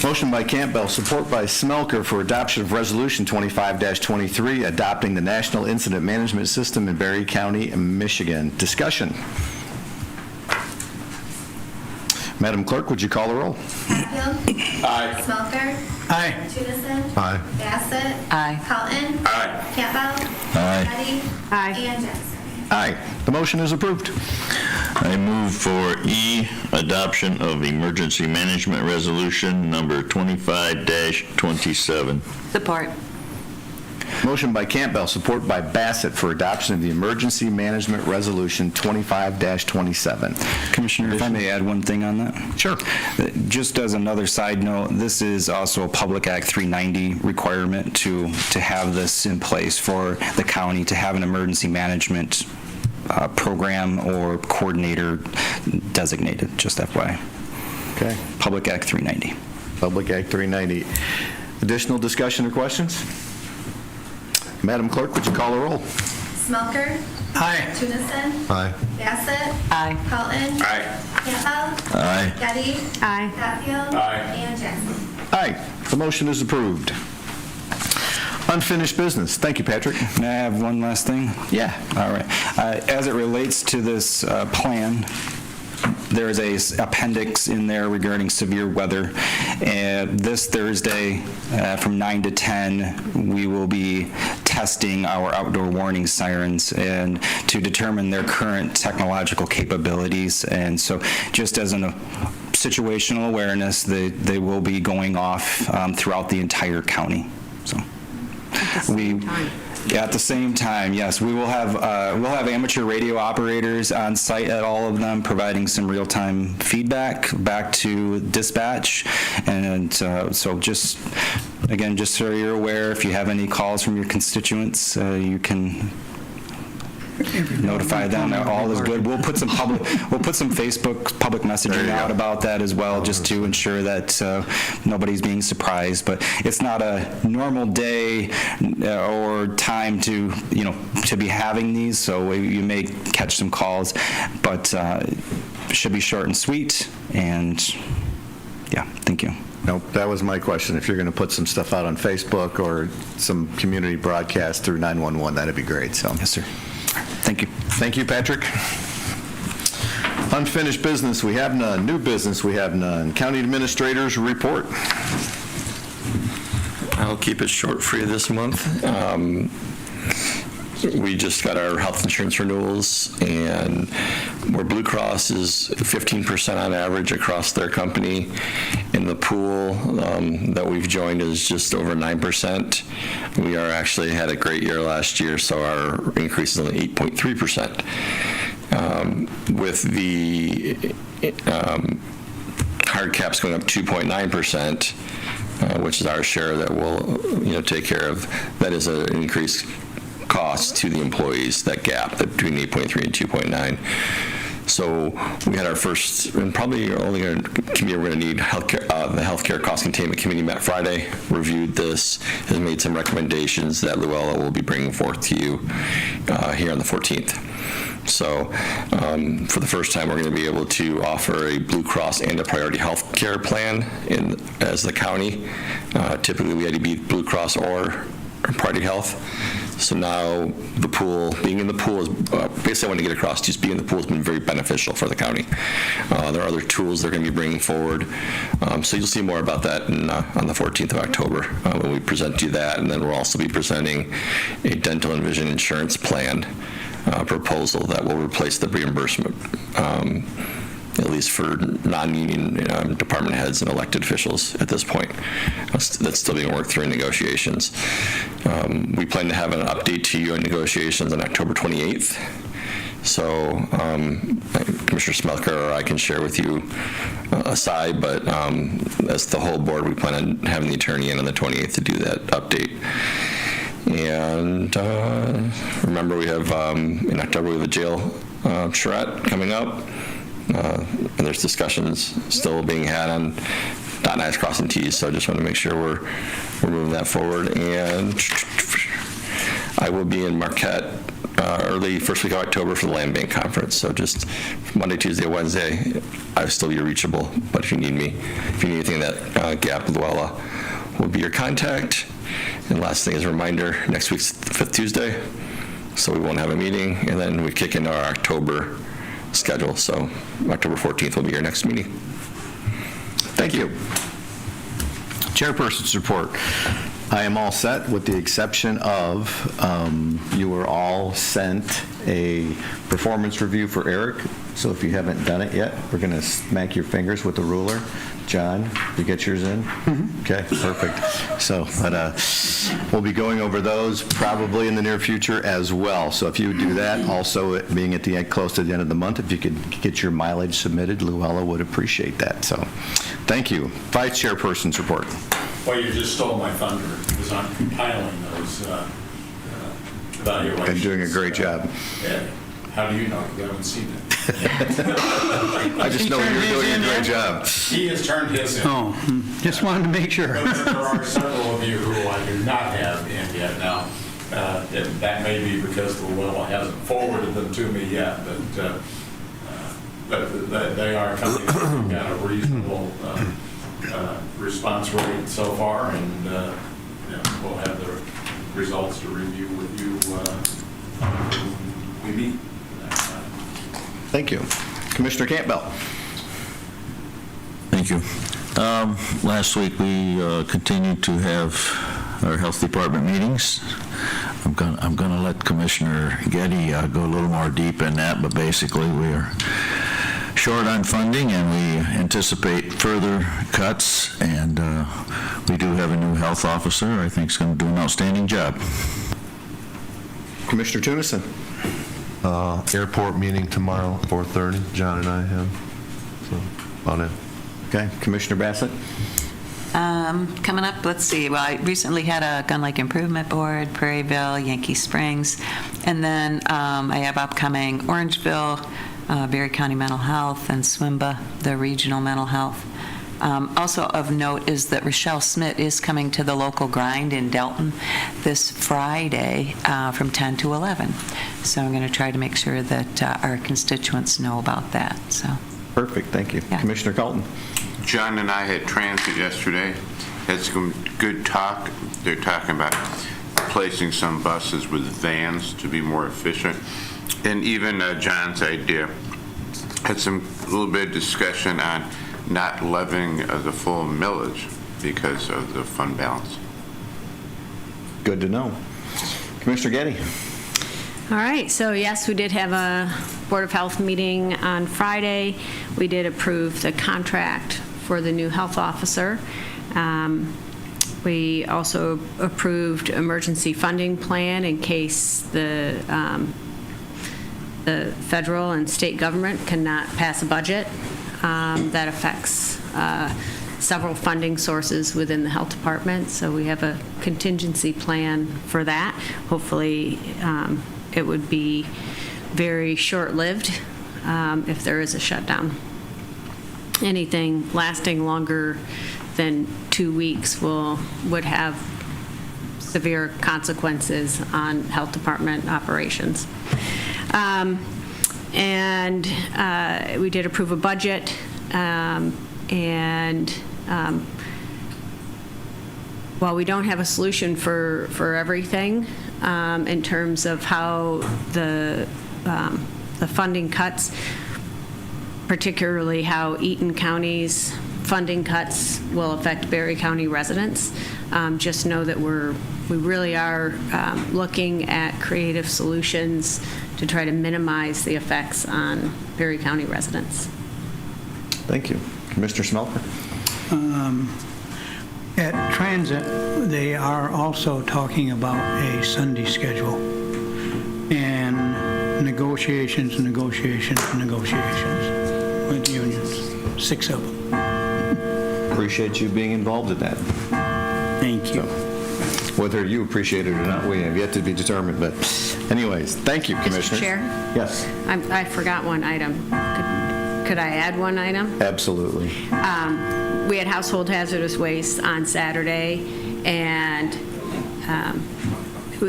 Motion by Campbell, support by Smelker for adoption of Resolution 25-23, adopting the National Incident Management System in Berry County, Michigan. Discussion. Madam Clerk, would you call the roll? Hatfield. Aye. Smelter. Aye. Tennyson. Aye. Bassett. Aye. Cotton. Aye. Campbell. Aye. Getty. Aye. And Jackson. Aye. The motion is approved. I move for E, adoption of emergency management resolution number 25-27. Support. Motion by Campbell, support by Bassett for adoption of the Emergency Management Resolution 25-27. Commissioner, if I may add one thing on that? Sure. Just as another side note, this is also a Public Act 390 requirement to have this in place for the county to have an emergency management program or coordinator designated, just FYI. Okay. Public Act 390. Public Act 390. Additional discussion or questions? Madam Clerk, would you call the roll? Smelker. Aye. Tennyson. Aye. Bassett. Aye. Cotton. Aye. Campbell. Aye. Getty. Aye. Hatfield. Aye. And Jackson. Aye. The motion is approved. Unfinished business. Thank you, Patrick. May I have one last thing? Yeah. All right. As it relates to this plan, there is a appendix in there regarding severe weather. This Thursday from 9 to 10, we will be testing our outdoor warning sirens and to determine their current technological capabilities. And so just as a situational awareness, they will be going off throughout the entire county. So at the same time, yes, we'll have amateur radio operators on site at all of them, providing some real-time feedback back to dispatch. And so just so you're aware, if you have any calls from your constituents, you can notify them that all is good. We'll put some Facebook public messaging out about that as well, just to ensure that nobody's being surprised. But it's not a normal day or time to be having these, so you may catch some calls, but it should be short and sweet. And yeah, thank you. Nope, that was my question. If you're going to put some stuff out on Facebook or some community broadcast through 911, that'd be great. So yes, sir. Thank you. Thank you, Patrick. Unfinished business, we have none. New business, we have none. County Administrator's report. I'll keep it short for you this month. We just got our health insurance renewals, and where Blue Cross is 15% on average across their company, in the pool that we've joined is just over 9%. We actually had a great year last year, so our increase is only 8.3%. With the hard caps going up 2.9%, which is our share that we'll take care of, that is an increased cost to the employees, that gap between 8.3 and 2.9. So we had our first, and probably only committee we're going to need, healthcare, the Healthcare Cost Containment Committee met Friday, reviewed this, has made some recommendations that Luella will be bringing forth to you here on the 14th. So for the first time, we're going to be able to offer a Blue Cross and a priority health care plan as the county. Typically, we had to be Blue Cross or Priority Health. So now the pool, being in the pool is, basically I want to get across, just being in the pool has been very beneficial for the county. There are other tools they're going to be bringing forward. So you'll see more about that on the 14th of October when we present you that. And then we'll also be presenting a dental and vision insurance plan proposal that will replace the reimbursement, at least for non-union department heads and elected officials at this point. That's still being worked through in negotiations. We plan to have an update to you on negotiations on October 28th. So Commissioner Smelker or I can share with you aside, but as the whole board, we plan on having the attorney in on the 28th to do that update. And remember, we have, in October, we have a jail charrette coming up. And there's discussions still being had on dotting I's, crossing T's, so I just want to make sure we're moving that forward. And I will be in Marquette early first week of October for the Land Bank Conference. So just Monday, Tuesday, Wednesday, I'll still be reachable. But if you need me, if you need anything in that Gap, Luella will be your contact. And last thing is a reminder, next week's the 5th Tuesday, so we won't have a meeting. And then we kick into our October schedule. So October 14th will be your next meeting. Thank you. Chairperson's report. I am all set with the exception of you were all sent a performance review for Eric. So if you haven't done it yet, we're going to smack your fingers with the ruler. John, you get yours in? Mm-hmm. Okay, perfect. So we'll be going over those probably in the near future as well. So if you would do that, also it being at the end, close to the end of the month, if you could get your mileage submitted, Luella would appreciate that. So thank you. Vice Chairperson's report. Well, you just stole my thunder because I'm compiling those evaluations. Been doing a great job. Yeah. How do you know? You haven't seen it. I just know you're doing a great job. He has turned his in. Oh, just wanted to make sure. But there are several of you who I do not have in yet now. That may be because Luella hasn't forwarded them to me yet, but they are coming. We've got a reasonable response rate so far, and we'll have the results to review with you when we meet. Thank you. Commissioner Campbell. Thank you. Last week we continued to have our health department meetings. I'm going to let Commissioner Getty go a little more deep in that, but basically we are short on funding and we anticipate further cuts, and we do have a new health officer I think is going to do an outstanding job. Commissioner Tunison. Airport meeting tomorrow, 4:30. John and I have. So, on it. Okay. Commissioner Bassett. Coming up, let's see. Well, I recently had a Gun Lake Improvement Board, Prairieville, Yankee Springs, and then I have upcoming Orangeville, Berry County Mental Health, and SWIMBA, the regional mental health. Also of note is that Rochelle Smith is coming to the local grind in Delton this Friday from 10 to 11. So I'm going to try to make sure that our constituents know about that. So. Perfect, thank you. Yeah. Commissioner Colton. John and I had transit yesterday. Had some good talk. They're talking about replacing some buses with vans to be more efficient. And even John's idea had some little bit of discussion on not levying the full millage because of the fund balance. Good to know. Commissioner Getty. All right, so yes, we did have a Board of Health meeting on Friday. We did approve the contract for the new health officer. We also approved emergency funding plan in case the federal and state government cannot pass a budget. That affects several funding sources within the health department, so we have a contingency plan for that. Hopefully, it would be very short-lived if there is a shutdown. Anything lasting longer than 2 weeks would have severe consequences on health department operations. And we did approve a budget, while we don't have a solution for everything in terms of how the funding cuts, particularly how Eaton County's funding cuts will affect Berry County residents, just know that we really are looking at creative solutions to try to minimize the effects on Berry County residents. Thank you. Commissioner Smelter? At Transit, they are also talking about a Sunday schedule and negotiations with unions, 6 of them. Appreciate you being involved in that. Thank you. Whether you appreciate it or not, we have yet to be determined, but anyways, thank you, Commissioner. Mr. Chair? Yes. I forgot one item. Could I add one item? Absolutely. We had household hazardous waste on Saturday, and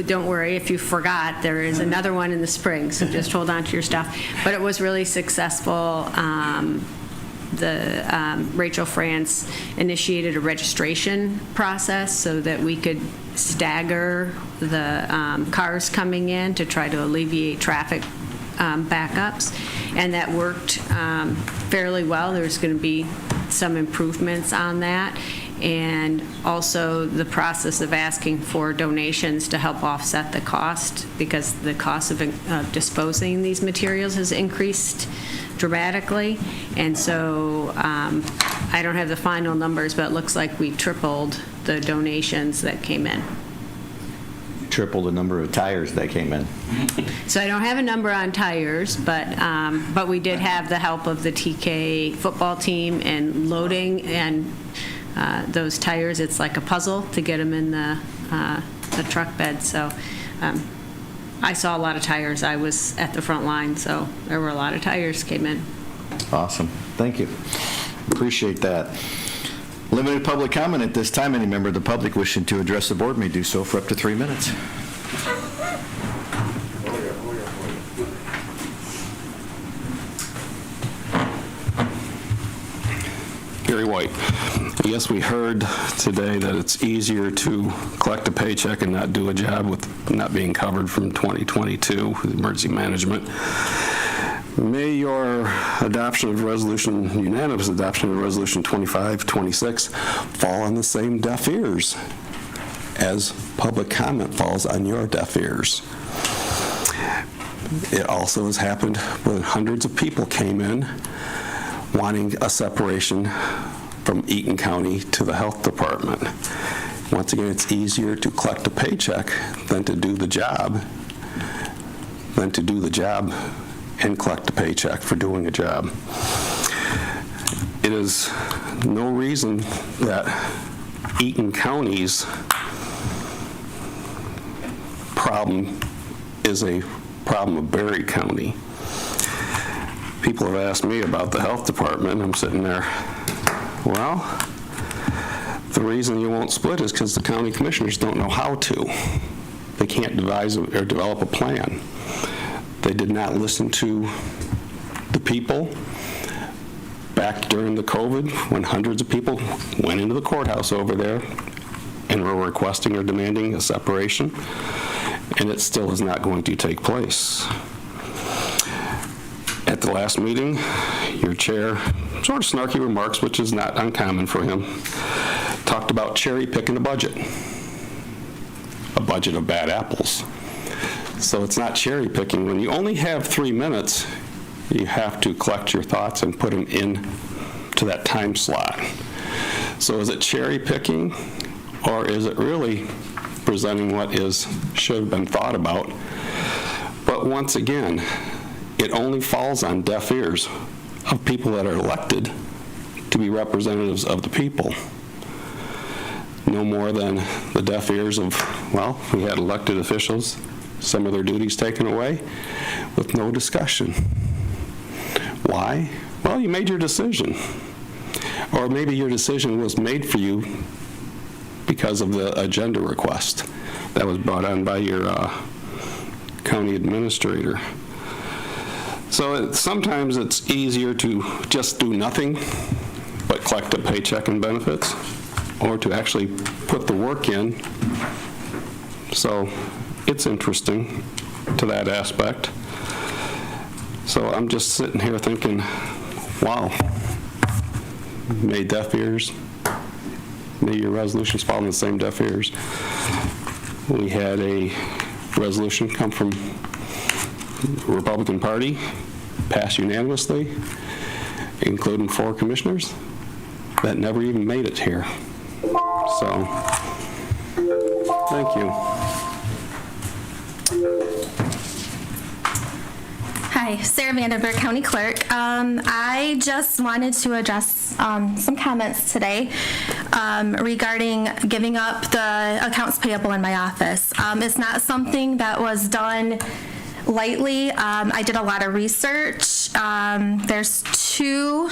don't worry if you forgot, there is another one in the spring, so just hold on to your stuff. But it was really successful. Rachel France initiated a registration process so that we could stagger the cars coming in to try to alleviate traffic backups, and that worked fairly well. There's going to be some improvements on that, and also the process of asking for donations to help offset the cost, because the cost of disposing these materials has increased dramatically. And so I don't have the final numbers, but it looks like we tripled the donations that came in. Triple the number of tires that came in. So I don't have a number on tires, but we did have the help of the TK football team in loading and those tires. It's like a puzzle to get them in the truck bed. So I saw a lot of tires. I was at the front line, so there were a lot of tires came in. Awesome. Thank you. Appreciate that. Limited public comment at this time. Any member of the public wishing to address the board may do so for up to 3 minutes. Gary White. Yes, we heard today that it's easier to collect a paycheck and not do a job with not being covered from 2022 with emergency management. May your unanimous adoption of Resolution 2526 fall on the same deaf ears as public comment falls on your deaf ears. It also has happened when hundreds of people came in wanting a separation from Eaton County to the health department. Once again, it's easier to collect a paycheck than to do the job and collect a paycheck for doing a job. It is no reason that Eaton County's problem is a problem of Berry County. People have asked me about the health department. I'm sitting there, well, the reason you won't split is because the county commissioners don't know how to. They can't devise or develop a plan. They did not listen to the people back during the COVID when hundreds of people went into the courthouse over there and were requesting or demanding a separation, and it still is not going to take place. At the last meeting, your chair, sort of snarky remarks, which is not uncommon for him, talked about cherry picking a budget of bad apples. So it's not cherry picking. When you only have 3 minutes, you have to collect your thoughts and put them in to that time slot. So is it cherry picking, or is it really presenting what should have been thought about? But once again, it only falls on deaf ears of people that are elected to be representatives of the people. No more than the deaf ears of, well, we had elected officials, some of their duties taken away with no discussion. Why? Well, you made your decision. Or maybe your decision was made for you because of the agenda request that was brought on by your county administrator. So sometimes it's easier to just do nothing but collect a paycheck and benefits. or to actually put the work in. So it's interesting to that aspect. So I'm just sitting here thinking, wow, made deaf ears. Maybe your resolutions fall in the same deaf ears. We had a resolution come from the Republican Party, passed unanimously, including 4 commissioners, that never even made it here. So, thank you. Hi, Sarah Vandenberg, County Clerk. I just wanted to address some comments today regarding giving up the accounts payable in my office. It's not something that was done lightly. I did a lot of research. There's 2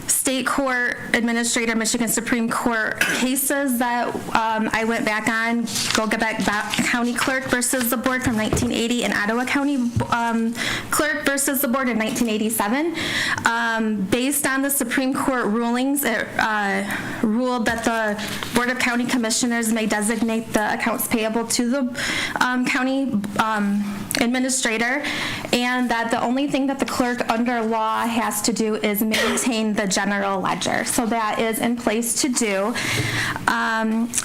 state court administrator, Michigan Supreme Court cases that I went back on, back County Clerk versus the Board from 1980 and Ottawa County Clerk versus the Board in 1987. Based on the Supreme Court rulings, it ruled that the Board of County Commissioners may designate the accounts payable to the county administrator, and that the only thing that the clerk under law has to do is maintain the general ledger. So that is in place to do.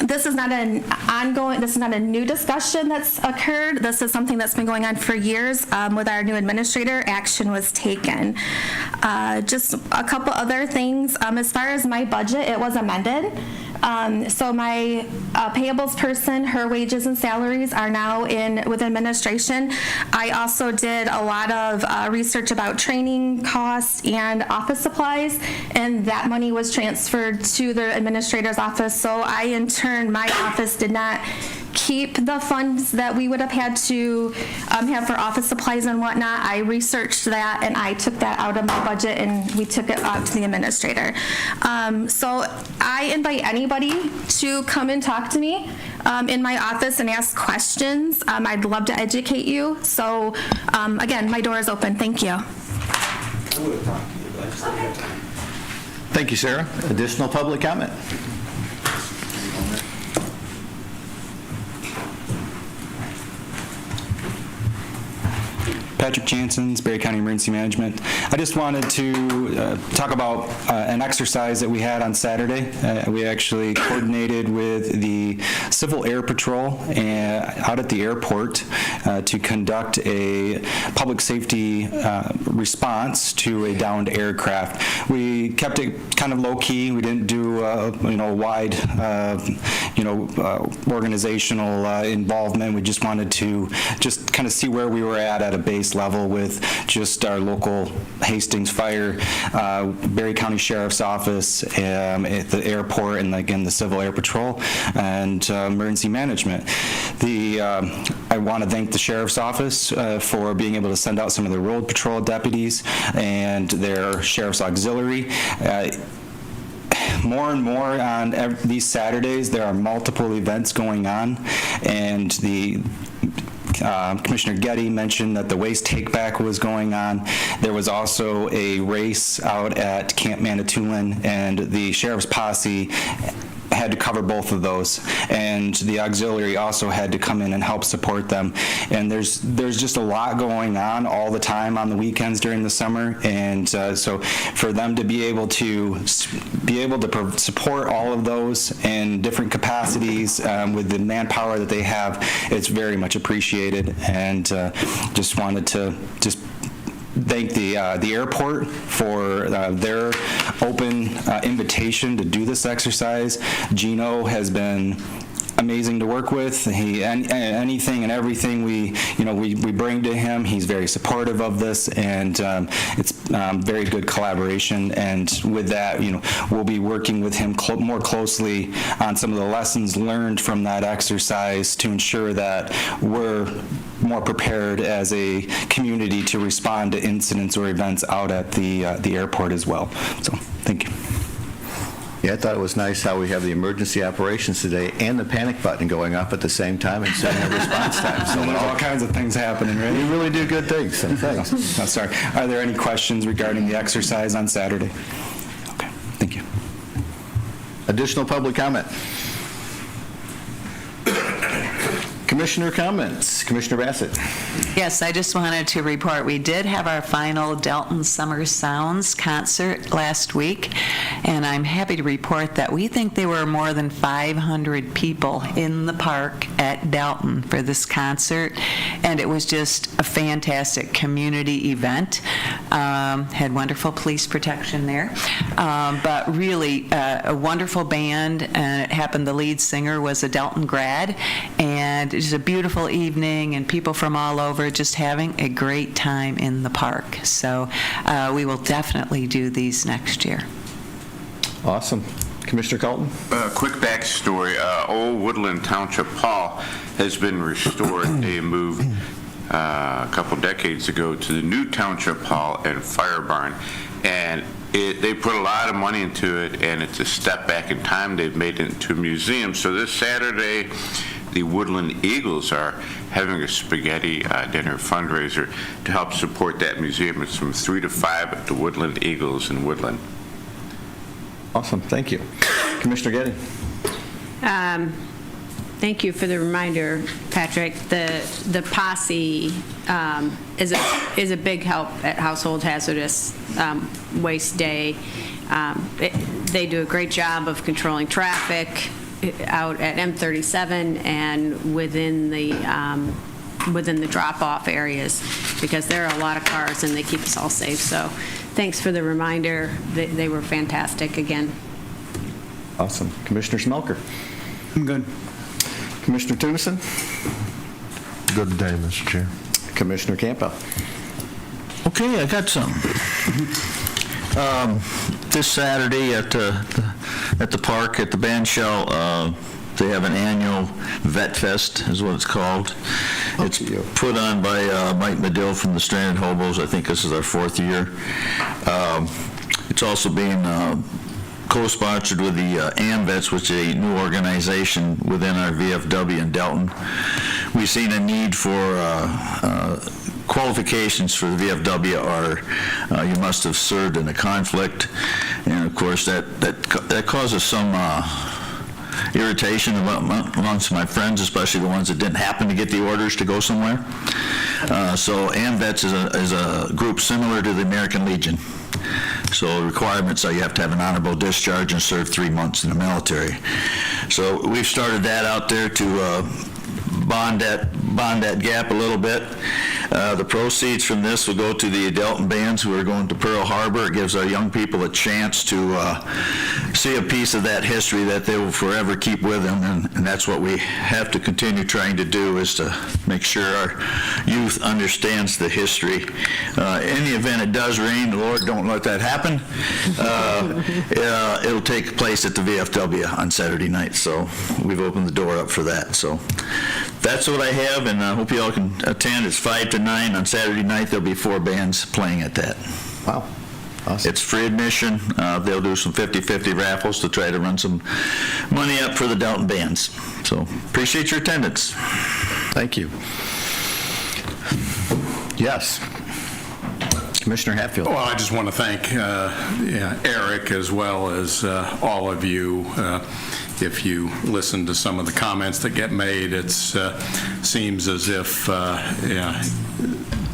This is not an ongoing, this is not a new discussion that's occurred. This is something that's been going on for years. With our new administrator, action was taken. Just a couple other things. As far as my budget, it was amended. So my payables person, her wages and salaries are now with administration. I also did a lot of research about training costs and office supplies, and that money was transferred to the administrator's office. So I, in turn, my office did not keep the funds that we would have had to have for office supplies and whatnot. I researched that, and I took that out of my budget, and we took it out to the administrator. So I invite anybody to come and talk to me in my office and ask questions. I'd love to educate you. So again, my door is open. Thank you. Thank you, Sarah. Additional public comment? Patrick Jansen's, Berry County Emergency Management. I just wanted to talk about an exercise that we had on Saturday. We actually coordinated with the Civil Air Patrol out at the airport to conduct a public safety response to a downed aircraft. We kept it kind of low-key. We didn't do wide organizational involvement. We just wanted to just kind of see where we were at a base level with just our local Hastings Fire, Berry County Sheriff's Office, at the airport, and again the Civil Air Patrol and Emergency Management. I want to thank the Sheriff's Office for being able to send out some of the road patrol deputies and their Sheriff's Auxiliary. More and more on these Saturdays, there are multiple events going on, and Commissioner Getty mentioned that the waste take-back was going on. There was also a race out at Camp Manitoulin, and the Sheriff's Posse had to cover both of those, and the auxiliary also had to come in and help support them. And there's just a lot going on all the time on the weekends during the summer, and so for them to be able to support all of those in different capacities with the manpower that they have, it's very much appreciated. And just wanted to thank the airport for their open invitation to do this exercise. Gino has been amazing to work with. Anything and everything we bring to him, he's very supportive of this, and it's very good collaboration. And with that, we'll be working with him more closely on some of the lessons learned from that exercise to ensure that we're more prepared as a community to respond to incidents or events out at the airport as well. So, thank you. Yeah, I thought it was nice how we have the emergency operations today and the panic button going up at the same time and setting a response time. So there's all kinds of things happening, right? You really do good things. So thanks. Oh, sorry. Are there any questions regarding the exercise on Saturday? Okay, thank you. Additional public comment? Commissioner comments. Commissioner Bassett. Yes, I just wanted to report, we did have our final Delton Summer Sounds concert last week, and I'm happy to report that we think there were more than 500 people in the park at Delton for this concert, and it was just a fantastic community event. Had wonderful police protection there, but really a wonderful band, and it happened the lead singer was a Delton grad, and it was a beautiful evening, and people from all over just having a great time in the park. So we will definitely do these next year. Awesome. Commissioner Colton? Quick backstory. Old Woodland Township Hall has been restored. They moved a couple decades ago to the new Township Hall and Fire Barn. And they put a lot of money into it, and it's a step back in time. They've made it into a museum. So this Saturday, the Woodland Eagles are having a spaghetti dinner fundraiser to help support that museum. It's from 3 to 5 at the Woodland Eagles in Woodland. Awesome. Thank you. Commissioner Getty. Thank you for the reminder, Patrick. The posse is a big help at Household Hazardous Waste Day. They do a great job of controlling traffic out at M37 and within the drop-off areas, because there are a lot of cars and they keep us all safe. So thanks for the reminder. They were fantastic again. Awesome. Commissioner Smelker. I'm good. Commissioner Tunison. Good day, Mr. Chair. Commissioner Campbell. Okay, I got some. This Saturday at the park, at the band shell, they have an annual Vet Fest, is what it's called. It's put on by Mike Medill from the Stranded Hobos. I think this is our 4th year. It's also being co-sponsored with the AMVETS, which is a new organization within our VFW in Delton. We've seen a need for qualifications for the VFW are you must have served in a conflict, and of course that causes some irritation amongst my friends, especially the ones that didn't happen to get the orders to go somewhere. So AMVETS is a group similar to the American Legion. So the requirements are you have to have an honorable discharge and serve 3 months in the military. So we've started that out there to bond that gap a little bit. The proceeds from this will go to the Delton bands who are going to Pearl Harbor. It gives our young people a chance to see a piece of that history that they will forever keep with them, and that's what we have to continue trying to do, is to make sure our youth understands the history. In the event it does rain, the Lord don't let that happen, it'll take place at the VFW on Saturday night, so we've opened the door up for that. So that's what I have, and I hope you all can attend. It's 5 to 9 on Saturday night. There'll be 4 bands playing at that. Wow. Awesome. It's free admission. They'll do some 50-50 raffles to try to run some money up for the Delton bands. So appreciate your attendance. Thank you. Yes. Commissioner Hatfield. Well, I just want to thank Eric as well as all of you. If you listen to some of the comments that get made, it seems as if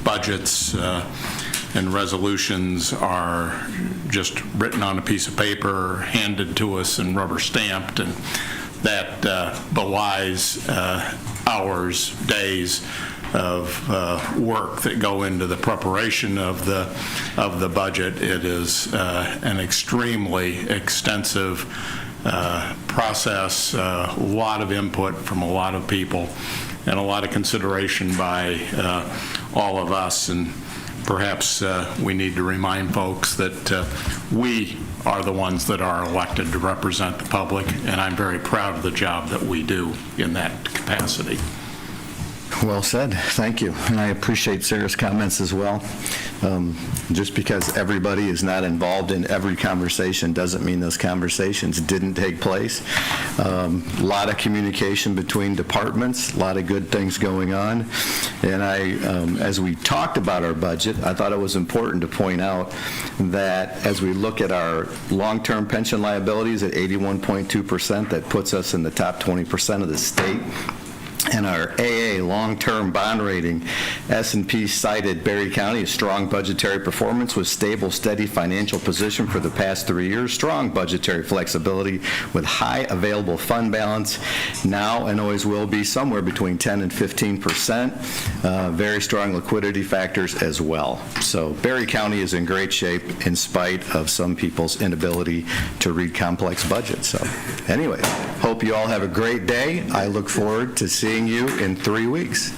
budgets and resolutions are just written on a piece of paper, handed to us and rubber stamped, and that belies hours, days of work that go into the preparation of the budget. It is an extremely extensive process, a lot of input from a lot of people, and a lot of consideration by all of us. And perhaps we need to remind folks that we are the ones that are elected to represent the public, and I'm very proud of the job that we do in that capacity. Well said. Thank you. And I appreciate Sarah's comments as well. Just because everybody is not involved in every conversation doesn't mean those conversations didn't take place. A lot of communication between departments, a lot of good things going on. And as we talked about our budget, I thought it was important to point out that as we look at our long-term pension liabilities at 81.2%, that puts us in the top 20% of the state. And our AA long-term bond rating, S&P cited Berry County a strong budgetary performance with stable, steady financial position for the past 3 years, strong budgetary flexibility with high available fund balance, now and always will be somewhere between 10 and 15%, very strong liquidity factors as well. So Berry County is in great shape in spite of some people's inability to read complex budgets. So anyway, hope you all have a great day. I look forward to seeing you in 3 weeks.